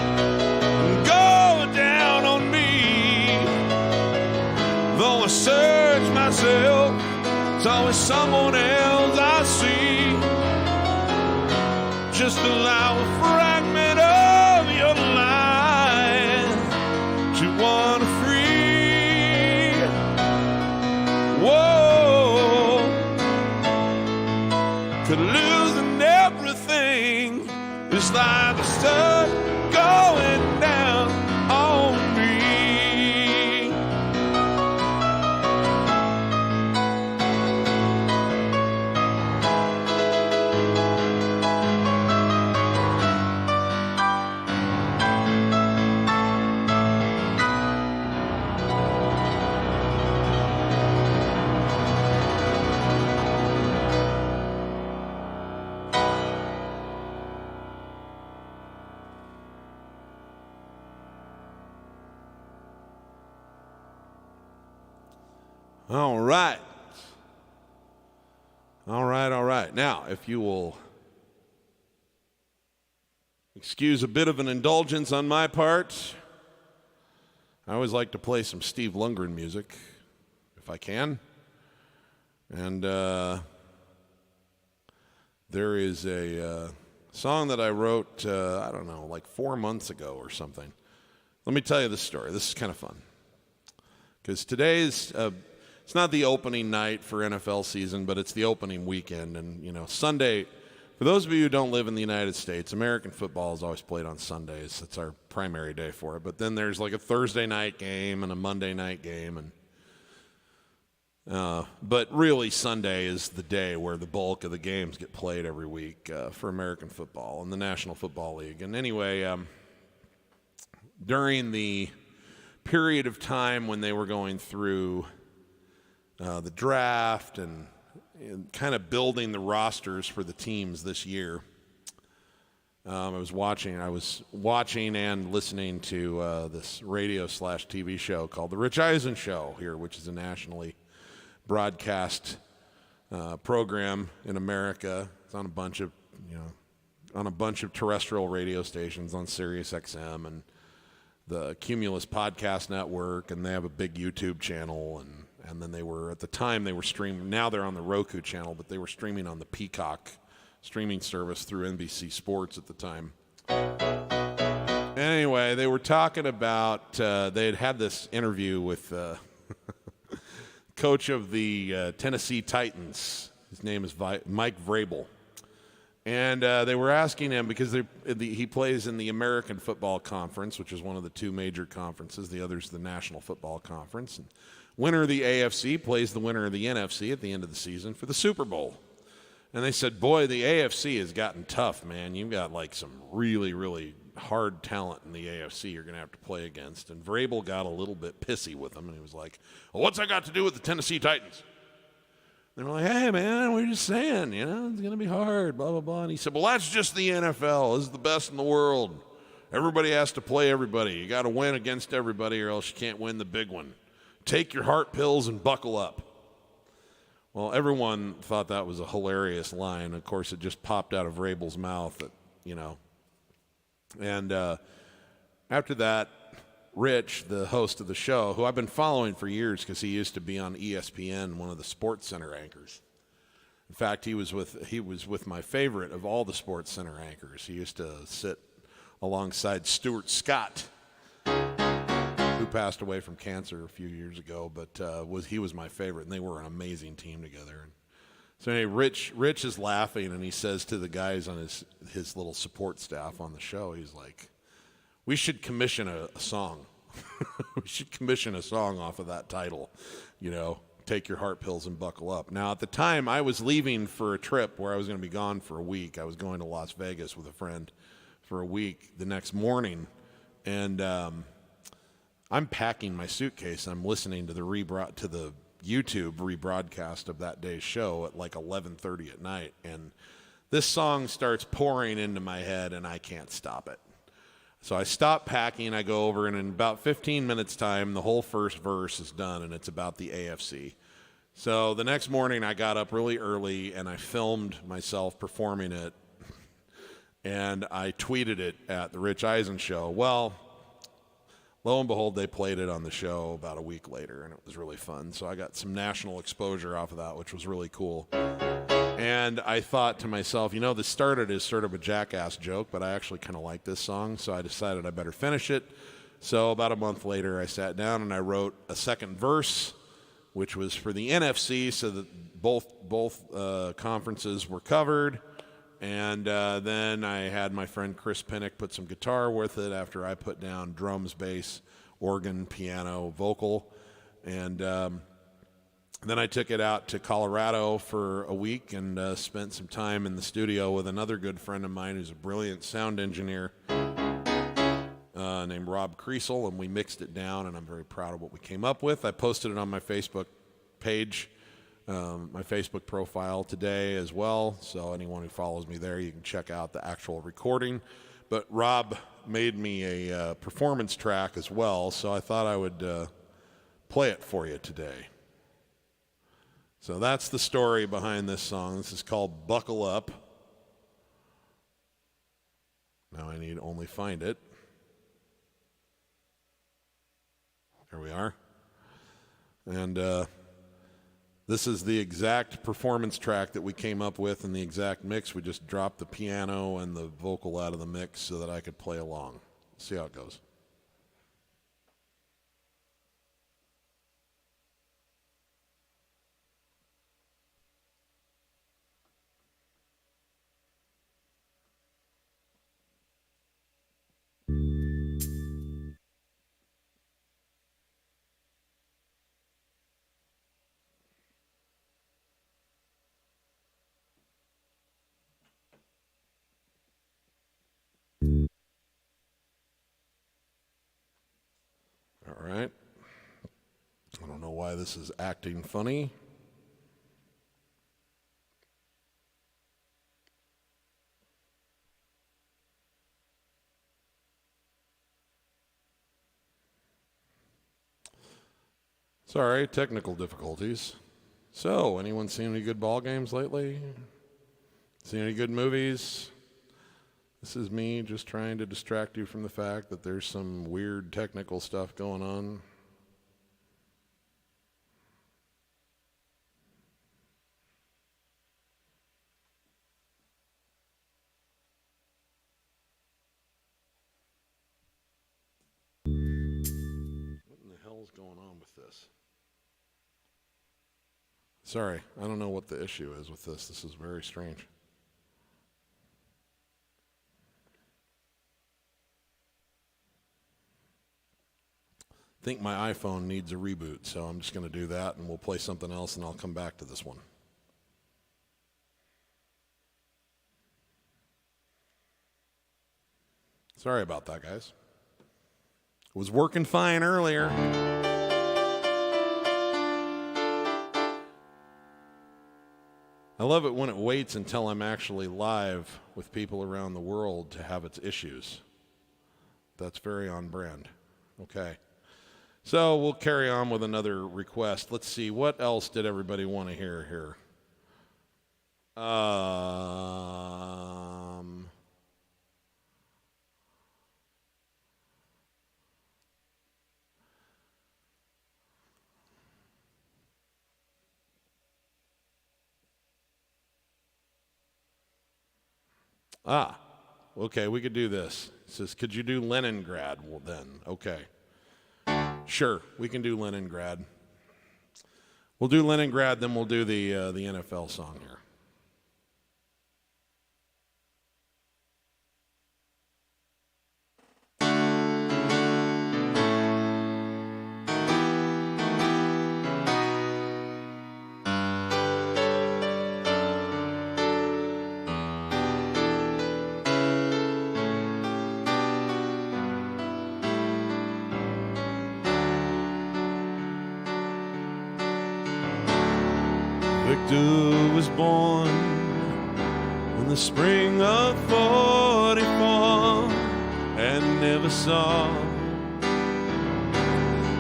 go down on me. Though I search myself, it's always someone else I see. Just allow a fragment of your life to wander free. Whoa, to losing everything. It's like the sun going down on me. All right. All right, all right. Now, if you will excuse a bit of an indulgence on my part, I always like to play some Steve Lungrin music, if I can. And there is a song that I wrote, I don't know, like 4 months ago or something. Let me tell you this story. This is kind of fun. Because today's, it's not the opening night for NFL season, but it's the opening weekend. And, you know, Sunday, for those of you who don't live in the United States, American football is always played on Sundays. That's our primary day for it. But then there's like a Thursday night game and a Monday night game. But really, Sunday is the day where the bulk of the games get played every week for American football and the National Football League. And anyway, during the period of time when they were going through the draft and kind of building the rosters for the teams this year, I was watching and listening to this radio/TV show called The Rich Eisen Show here, which is a nationally broadcast program in America. It's on a bunch of terrestrial radio stations on Sirius XM and the Cumulus Podcast Network, and they have a big YouTube channel, and then they were, at the time, they were streaming. Now they're on the Roku channel, but they were streaming on the Peacock streaming service through NBC Sports at the time. Anyway, they were talking about, they had this interview with coach of the Tennessee Titans. His name is Mike Vrabel. And they were asking him, because he plays in the American Football Conference, which is one of the two major conferences. The other is the National Football Conference. And winner of the AFC plays the winner of the NFC at the end of the season for the Super Bowl. And they said, boy, the AFC has gotten tough, man. You've got like some really, really hard talent in the AFC you're going to have to play against. And Vrabel got a little bit pissy with them, and he was like, well, what's that got to do with the Tennessee Titans? They were like, hey, man, we're just saying, you know, it's going to be hard, blah, blah, blah. And he said, well, that's just the NFL. This is the best in the world. Everybody has to play everybody. You got to win against everybody or else you can't win the big one. Take your heart pills and buckle up. Well, everyone thought that was a hilarious line. Of course, it just popped out of Vrabel's mouth, you know. And after that, Rich, the host of the show, who I've been following for years because he used to be on ESPN, one of the Sports Center anchors. In fact, he was with my favorite of all the Sports Center anchors. He used to sit alongside Stuart Scott, who passed away from cancer a few years ago, but he was my favorite, and they were an amazing team together. And so anyway, Rich is laughing, and he says to the guys on his little support staff on the show, he's like, we should commission a song. We should commission a song off of that title, you know, take your heart pills and buckle up. Now, at the time, I was leaving for a trip where I was going to be gone for a week. I was going to Las Vegas with a friend for a week the next morning, and I'm packing my suitcase. I'm listening to the YouTube rebroadcast of that day's show at like 11:30 at night, and this song starts pouring into my head, and I can't stop it. So I stop packing, I go over, and in about 15 minutes' time, the whole first verse is done, and it's about the AFC. So the next morning, I got up really early, and I filmed myself performing it, and I tweeted it at the Rich Eisen Show. Well, lo and behold, they played it on the show about a week later, and it was really fun. So I got some national exposure off of that, which was really cool. And I thought to myself, you know, this started as sort of a jackass joke, but I actually kind of like this song, so I decided I better finish it. So about a month later, I sat down and I wrote a second verse, which was for the NFC, so that both conferences were covered. And then I had my friend Chris Pinnock put some guitar with it after I put down drums, bass, organ, piano, vocal. And then I took it out to Colorado for a week and spent some time in the studio with another good friend of mine who's a brilliant sound engineer named Rob Creasel, and we mixed it down, and I'm very proud of what we came up with. I posted it on my Facebook page, my Facebook profile today as well, so anyone who follows me there, you can check out the actual recording. But Rob made me a performance track as well, so I thought I would play it for you today. So that's the story behind this song. This is called Buckle Up. Now I need only find it. There we are. And this is the exact performance track that we came up with in the exact mix. We just dropped the piano and the vocal out of the mix so that I could play along. See how it goes. All right. I don't know why this is acting funny. Sorry, technical difficulties. So, anyone seen any good ball games lately? Seen any good movies? This is me just trying to distract you from the fact that there's some weird technical stuff going on. What in the hell is going on with this? Sorry, I don't know what the issue is with this. This is very strange. I think my iPhone needs a reboot, so I'm just going to do that, and we'll play something else, and I'll come back to this one. Sorry about that, guys. It was working fine earlier. I love it when it waits until I'm actually live with people around the world to have its issues. That's very on brand. Okay. So we'll carry on with another request. Let's see, what else did everybody want to hear here? Okay, we could do this. It says, could you do Leningrad? Well, then, okay. Sure, we can do Leningrad. We'll do Leningrad, then we'll do the NFL song here. Victor was born in the spring of 44 and never saw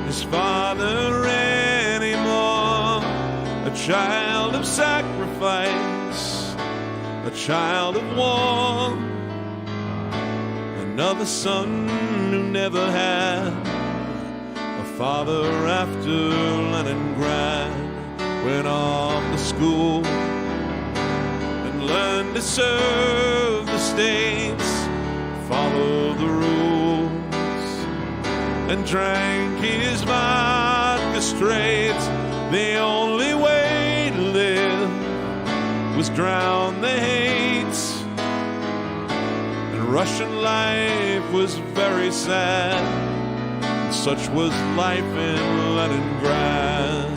his father anymore. A child of sacrifice, a child of war, another son who never had a father after Leningrad. Went off to school and learned to serve the states, follow the rules, and drank his vodka straight. The only way to live was drown the hate, and Russian life was very sad, and such was life in Leningrad.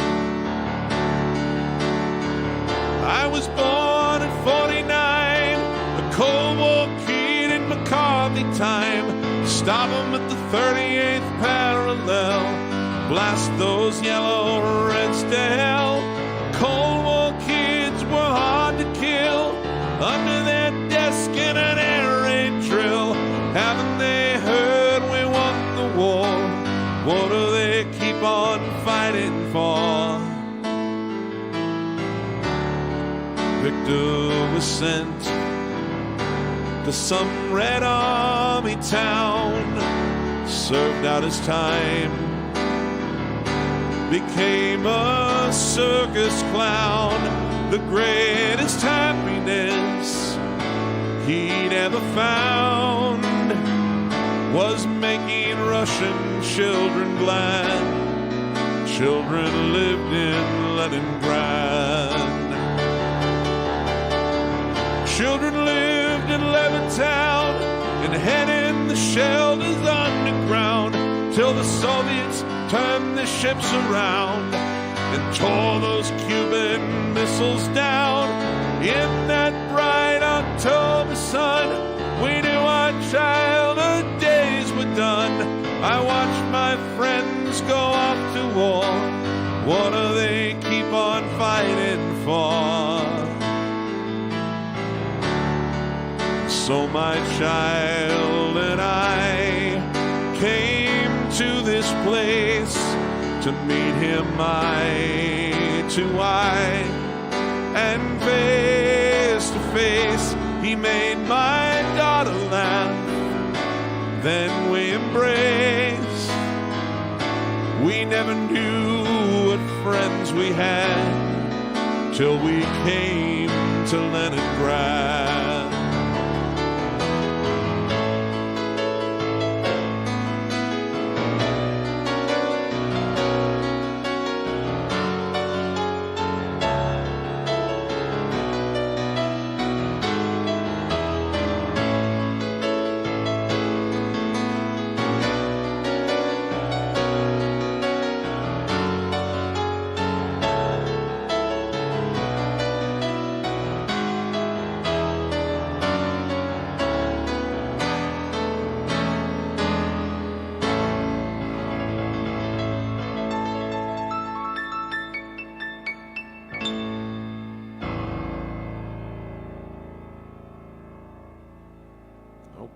I was born in 49, a Cold War kid in McCarthy time. Stop him at the 38th parallel, blast those yellow reds to hell. Cold War kids were hard to kill, under their desk in an air raid drill. Haven't they heard we won the war? What do they keep on fighting for? Victor was sent to some Red Army town, served out his time, became a circus clown. The greatest happiness he'd ever found was making Russian children glad. Children lived in Leningrad. Children lived in Levittown and hid in the shelters underground till the Soviets turned the ships around and tore those Cuban missiles down. In that bright October sun, we knew our childhood days were done. I watched my friends go off to war. What do they keep on fighting for? So my child and I came to this place to meet him eye to eye, and face to face he made my daughter laugh. Then we embraced. We never knew what friends we had till we came to Leningrad.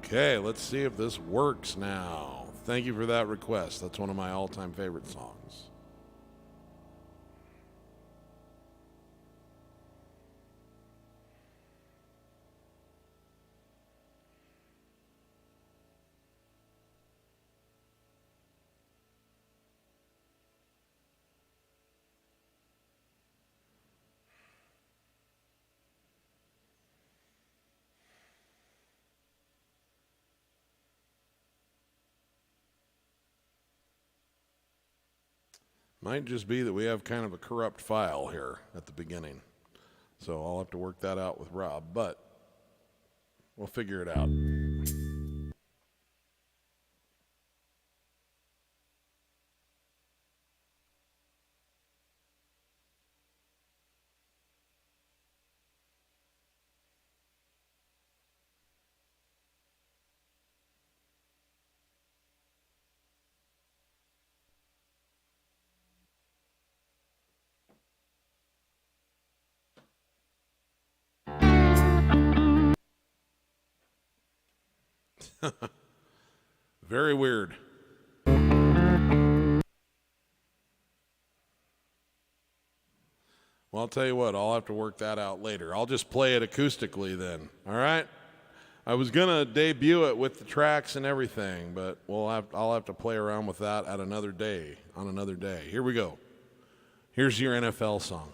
Okay, let's see if this works now. Thank you for that request. That's one of my all-time favorite songs. Might just be that we have kind of a corrupt file here at the beginning. So I'll have to work that out with Rob, but we'll figure it out. Very weird. Well, I'll tell you what, I'll have to work that out later. I'll just play it acoustically then, all right? I was going to debut it with the tracks and everything, but I'll have to play around with that at another day, on another day. Here we go. Here's your NFL song.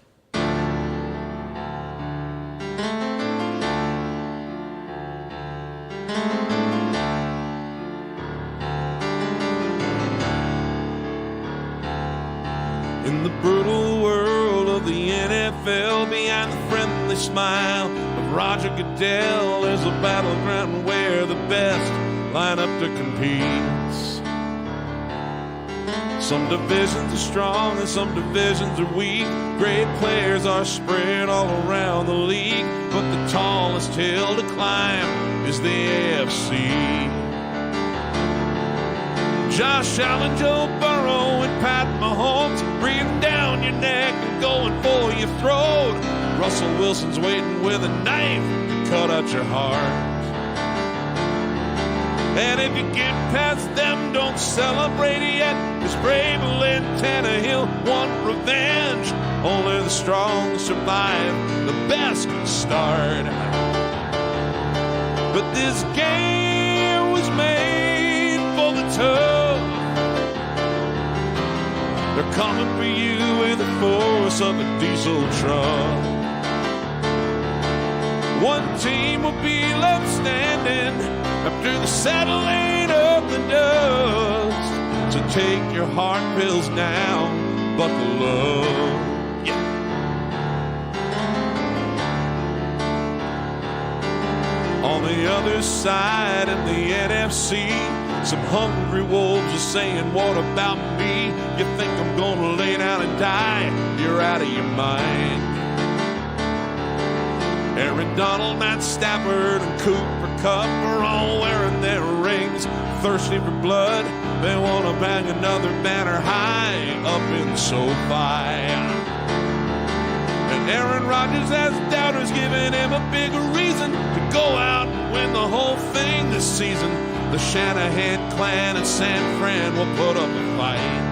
In the brutal world of the NFL, behind the friendly smile of Roger Goodell, there's a battleground where the best line up to compete. Some divisions are strong and some divisions are weak. Great players are spread all around the league, but the tallest hill to climb is the AFC. Josh Allen, Joe Burrow, and Pat Mahomes breathing down your neck and going for your throat. Russell Wilson's waiting with a knife to cut out your heart. And if you get past them, don't celebrate yet, 'cause Vrabel and Tannehill want revenge. Only the strong survive, the best start. But this game was made for the tough. They're coming for you with the force of a diesel truck. One team will be left standing after the settling of the dust. So take your heart pills now, buckle up. Yeah. On the other side in the NFC, some hungry wolves are saying, what about me? You think I'm gonna lay down and die? You're out of your mind. Aaron Donald, Matt Stafford, and Cooper Kupp are all wearing their rings, thirsty for blood. They want to bang another banner high up in SoFi. And Aaron Rodgers has doubters, giving him a big reason to go out and win the whole thing this season. The Shanahan clan in San Fran will put up a fight.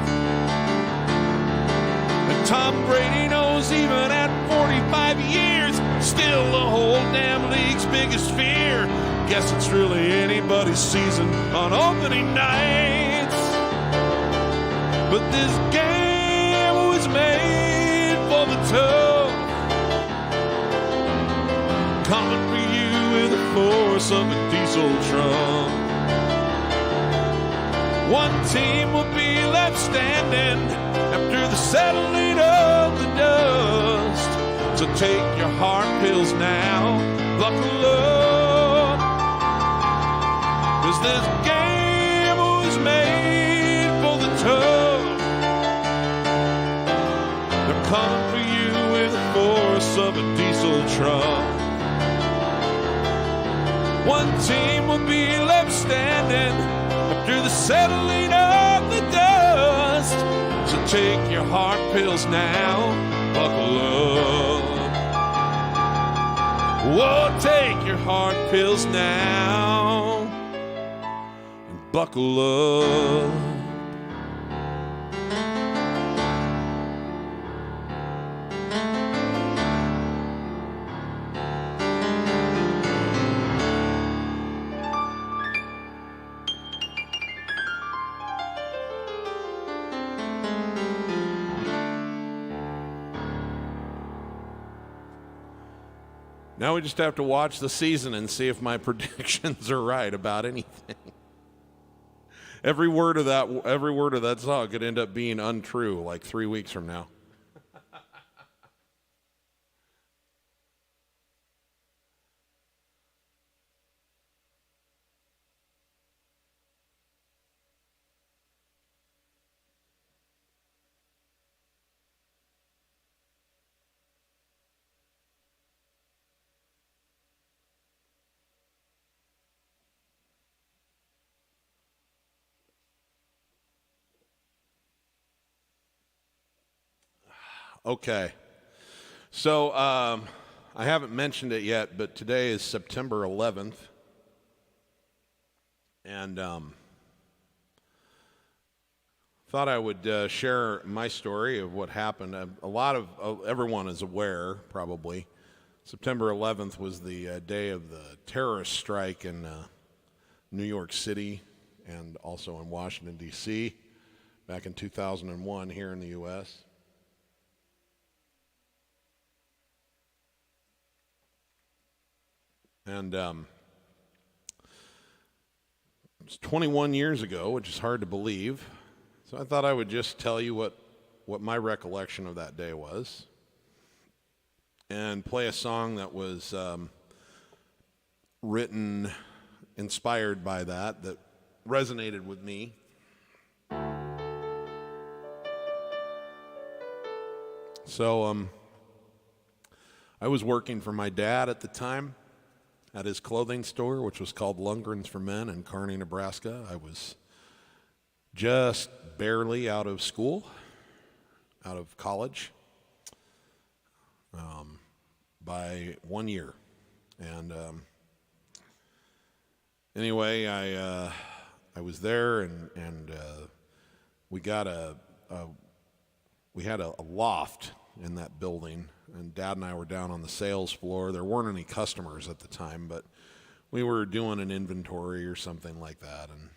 And Tom Brady knows even at 45 years, still the whole damn league's biggest fear. Guess it's really anybody's season on opening nights. But this game was made for the tough. Coming for you with the force of a diesel truck. One team will be left standing after the settling of the dust. So take your heart pills now, buckle up. 'Cause this game was made for the tough. They're coming for you with the force of a diesel truck. One team will be left standing after the settling of the dust. So take your heart pills now, buckle up. Whoa, take your heart pills now and buckle up. Now we just have to watch the season and see if my predictions are right about anything. Every word of that song could end up being untrue like 3 weeks from now. Okay, so I haven't mentioned it yet, but today is September 11th, and thought I would share my story of what happened. Everyone is aware, probably. September 11th was the day of the terrorist strike in New York City and also in Washington, D.C., back in 2001 here in the U.S. And it's 21 years ago, which is hard to believe. So I thought I would just tell you what my recollection of that day was and play a song that was written, inspired by that resonated with me. So I was working for my dad at the time at his clothing store, which was called Lungrin's for Men in Kearney, Nebraska. I was just barely out of school, out of college, by 1 year. And anyway, I was there, and we got we had a loft in that building, and Dad and I were down on the sales floor. There weren't any customers at the time, but we were doing an inventory or something like that, and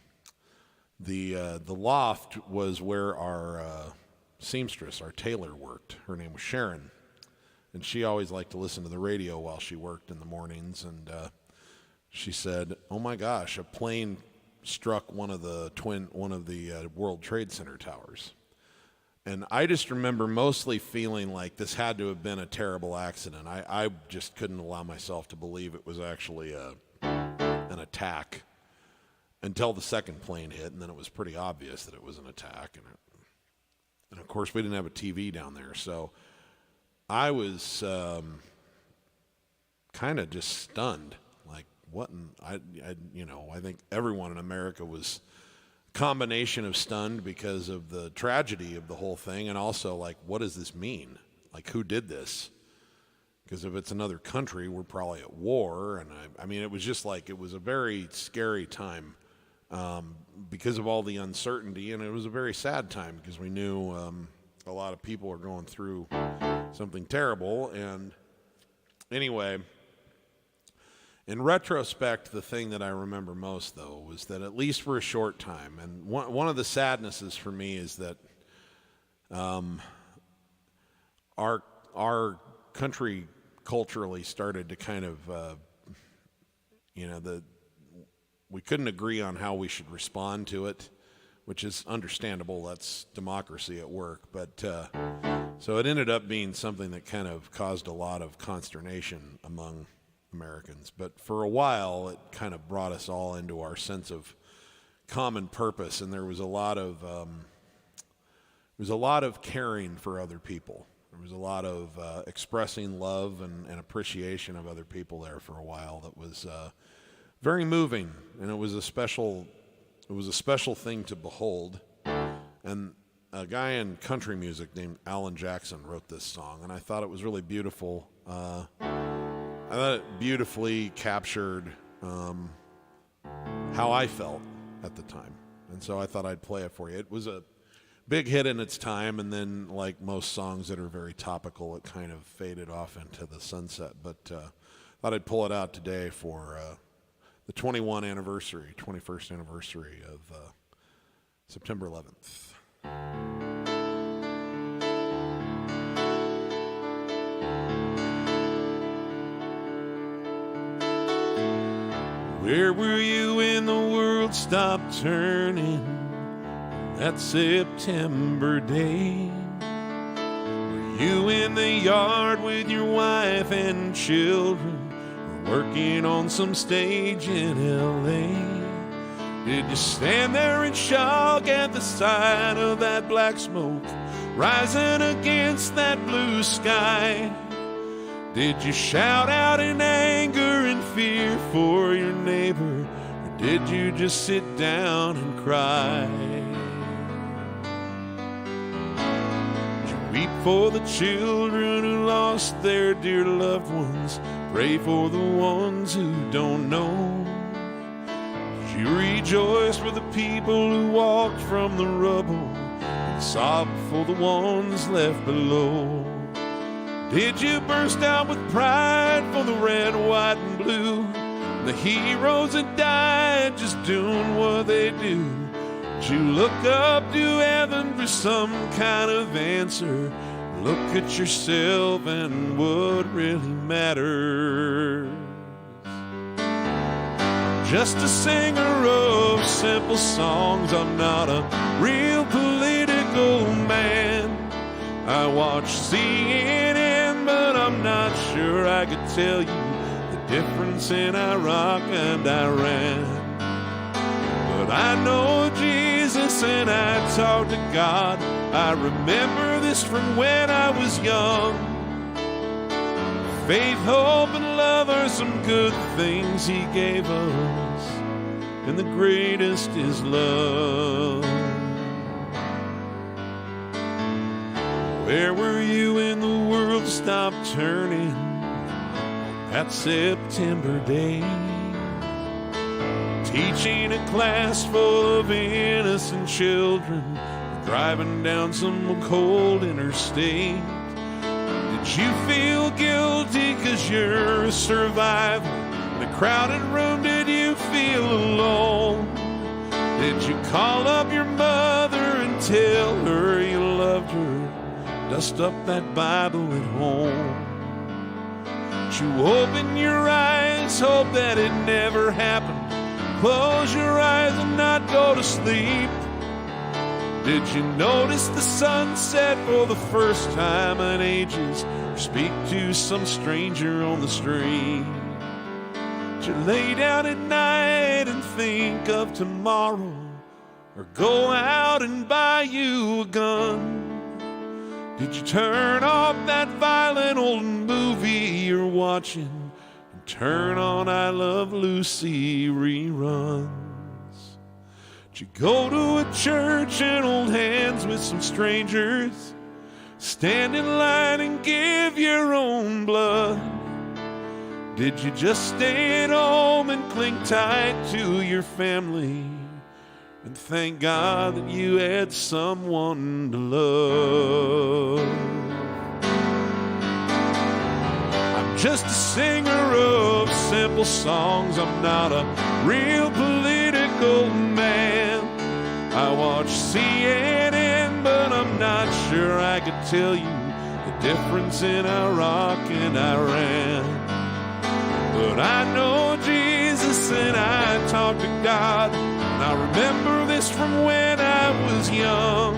the loft was where our seamstress, our tailor, worked. Her name was Sharon, and she always liked to listen to the radio while she worked in the mornings, and she said, "Oh my gosh, a plane struck one of the World Trade Center towers." And I just remember mostly feeling like this had to have been a terrible accident. I just couldn't allow myself to believe it was actually an attack until the second plane hit, and then it was pretty obvious that it was an attack. And of course, we didn't have a TV down there, so I was kind of just stunned. Like, what? I think everyone in America was a combination of stunned because of the tragedy of the whole thing, and also like, what does this mean? Like, who did this? Because if it's another country, we're probably at war. And I mean, it was just like, it was a very scary time because of all the uncertainty, and it was a very sad time because we knew a lot of people are going through something terrible. And anyway, in retrospect, the thing that I remember most, though, was that at least for a short time, and one of the sadnesses for me is that our country culturally started to kind of, we couldn't agree on how we should respond to it, which is understandable. That's democracy at work. But so it ended up being something that kind of caused a lot of consternation among Americans. But for a while, it kind of brought us all into our sense of common purpose, and there was a lot of caring for other people. There was a lot of expressing love and appreciation of other people there for a while. That was very moving, and it was a special thing to behold. And a guy in country music named Alan Jackson wrote this song, and I thought it was really beautiful. I thought it beautifully captured how I felt at the time, and so I thought I'd play it for you. It was a big hit in its time, and then, like most songs that are very topical, it kind of faded off into the sunset. But thought I'd pull it out today for the 21st anniversary of September 11th. Where were you when the world stopped turning? That September day, were you in the yard with your wife and children, or working on some stage in L.A.? Did you stand there in shock at the sight of that black smoke rising against that blue sky? Did you shout out in anger and fear for your neighbor, or did you just sit down and cry? Weep for the children who lost their dear loved ones. Pray for the ones who don't know. Did you rejoice for the people who walked from the rubble and sob for the ones left below? Did you burst out with pride for the red, white, and blue, the heroes that died just doing what they do? Did you look up to heaven for some kind of answer? Look at yourself and what really matters. Just a singer of simple songs. I'm not a real political man. I watch CNN, but I'm not sure I could tell you the difference in Iraq and Iran. But I know Jesus and I talk to God. I remember this from when I was young. Faith, hope, and love are some good things He gave us, and the greatest is love. Where were you when the world stopped turning on that September day? Teaching a class full of innocent children, driving down some cold interstate. you feel guilty 'cause you're a survivor? In a crowded room, did you feel alone? Did you call up your mother and tell her you loved her? Dust up that Bible at home. Did you open your eyes, hope that it never happened? Close your eyes and not go to sleep. Did you notice the sunset for the first time in ages? Or speak to some stranger on the street? Did you lay down at night and think of tomorrow? Or go out and buy you a gun? Did you turn off that violent old movie you're watching and turn on I Love Lucy reruns? Did you go to a church and hold hands with some strangers? Stand in line and give your own blood? Did you just stay at home and cling tight to your family and thank God that you had someone to love? I'm just a singer of simple songs. I'm not a real political man. I watch CNN, but I'm not sure I could tell you the difference in Iraq and Iran. But I know Jesus and I talk to God, and I remember this from when I was young.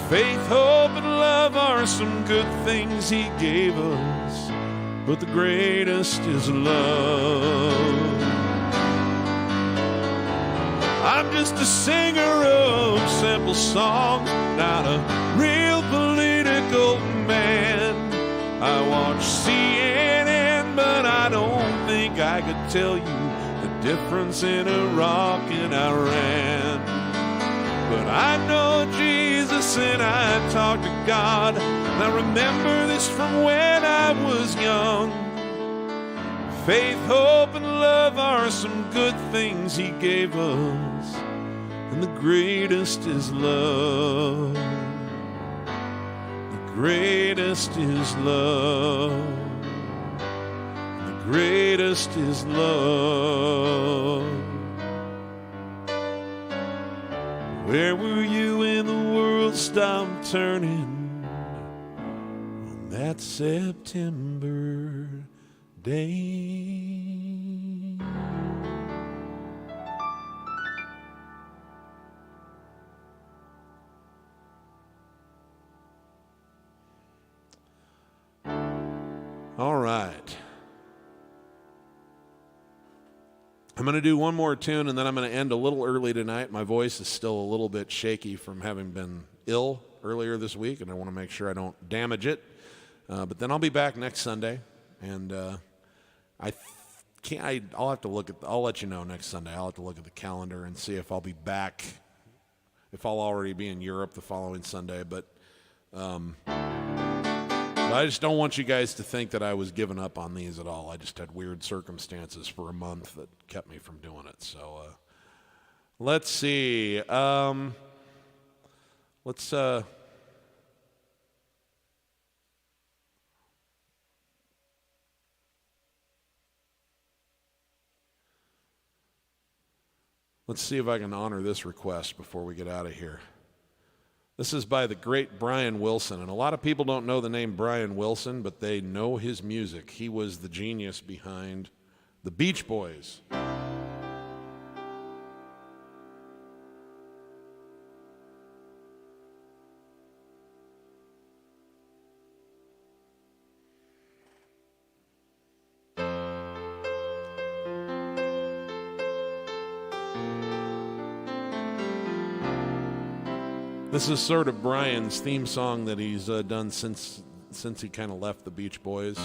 Faith, hope, and love are some good things He gave us, but the greatest is love. I'm just a singer of simple songs, not a real political man. I watch CNN, but I don't think I could tell you the difference in Iraq and Iran. But I know Jesus and I talk to God, and I remember this from when I was young. Faith, hope, and love are some good things He gave us, and the greatest is love. The greatest is love. The greatest is love. Where were you when the world stopped turning on that September day? All right. I'm going to do one more tune, and then I'm going to end a little early tonight. My voice is still a little bit shaky from having been ill earlier this week, and I want to make sure I don't damage it. But then I'll be back next Sunday, and I'll have to look at. I'll let you know next Sunday. I'll have to look at the calendar and see if I'll be back, if I'll already be in Europe the following Sunday. But I just don't want you guys to think that I was giving up on these at all. I just had weird circumstances for a month that kept me from doing it. So let's see. Let's see if I can honor this request before we get out of here. This is by the great Brian Wilson, and a lot of people don't know the name Brian Wilson, but they know his music. He was the genius behind the Beach Boys. This is sort of Brian's theme song that he's done since he kind of left the Beach Boys.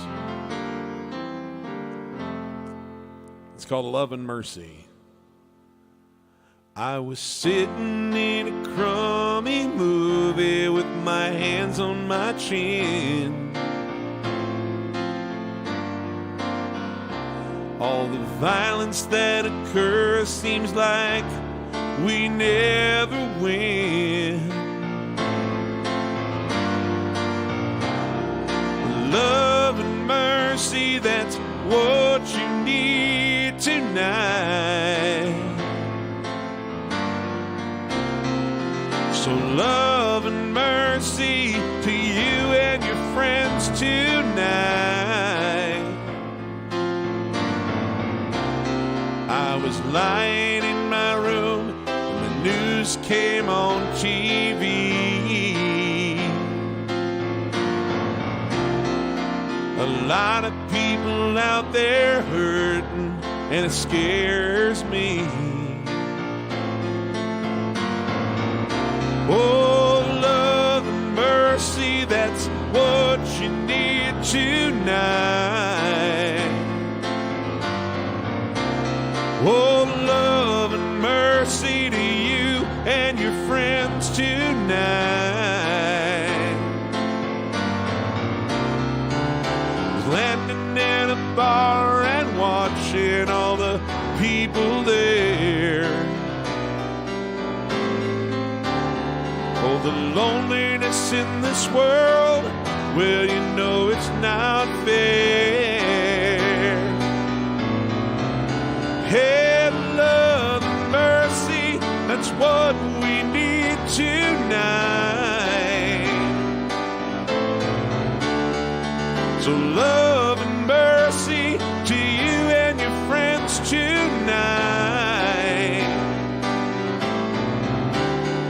It's called Love and Mercy. I was sitting in a crummy movie with my hands on my chin. All the violence that occurs seems like we never win. love and mercy, that's what you need tonight. So love and mercy to you and your friends tonight. I was lying in my room when the news came on TV. A lot of people out there hurting, and it scares me. Oh, love and mercy, that's what you need tonight. Oh, love and mercy to you and your friends tonight. Landing in a bar and watching all the people there. Oh, the loneliness in this world, well, you know it's not fair. Hey, love and mercy, that's what we need tonight. So love and mercy to you and your friends tonight.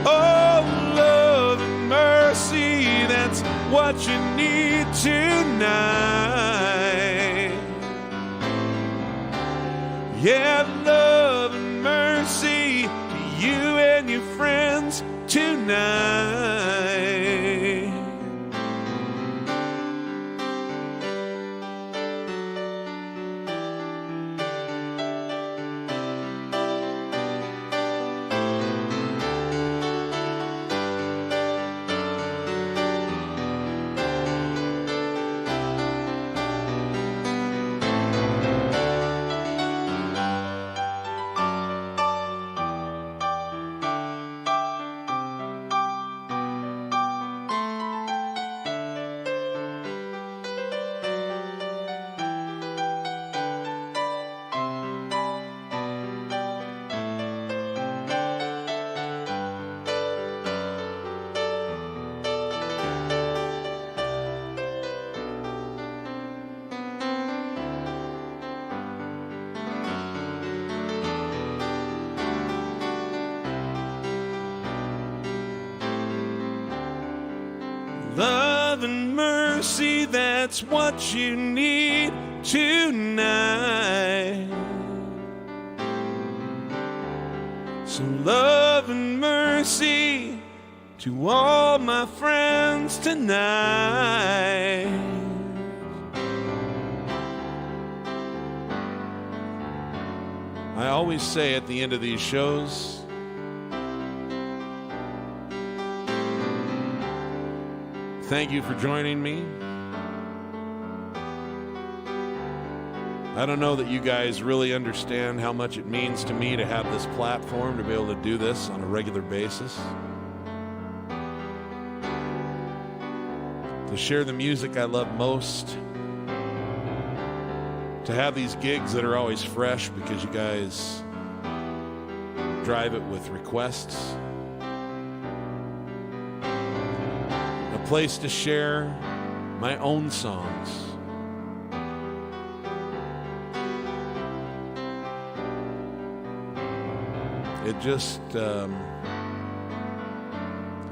Oh, love and mercy, that's what you need tonight. Yeah, love and mercy to you and your friends tonight. Love and mercy, that's what you need tonight. So love and mercy to all my friends tonight. I always say at the end of these shows, thank you for joining me. I don't know that you guys really understand how much it means to me to have this platform, to be able to do this on a regular basis. To share the music I love most. To have these gigs that are always fresh because you guys drive it with requests. A place to share my own songs. It just, I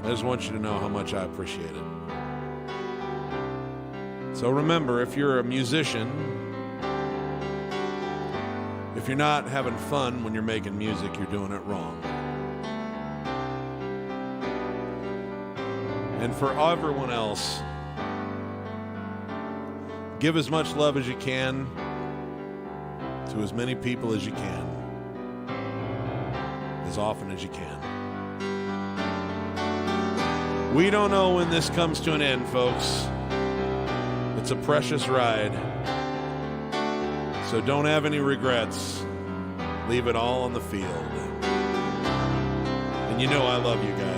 just want you to know how much I appreciate it. So remember, if you're a musician, if you're not having fun when you're making music, you're doing it wrong. And for everyone else, give as much love as you can to as many people as you can, as often as you can. We don't know when this comes to an end, folks. It's a precious ride. So don't have any regrets. Leave it all on the field. And you know I love you guys.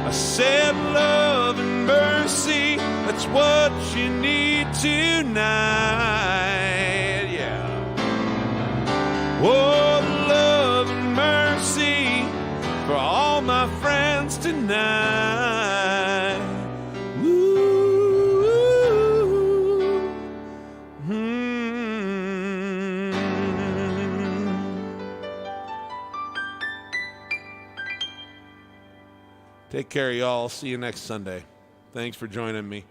I said love and mercy, that's what you need tonight. Yeah. Oh, love and mercy for all my friends tonight. Ooh. Take care, y'all. See you next Sunday. Thanks for joining me.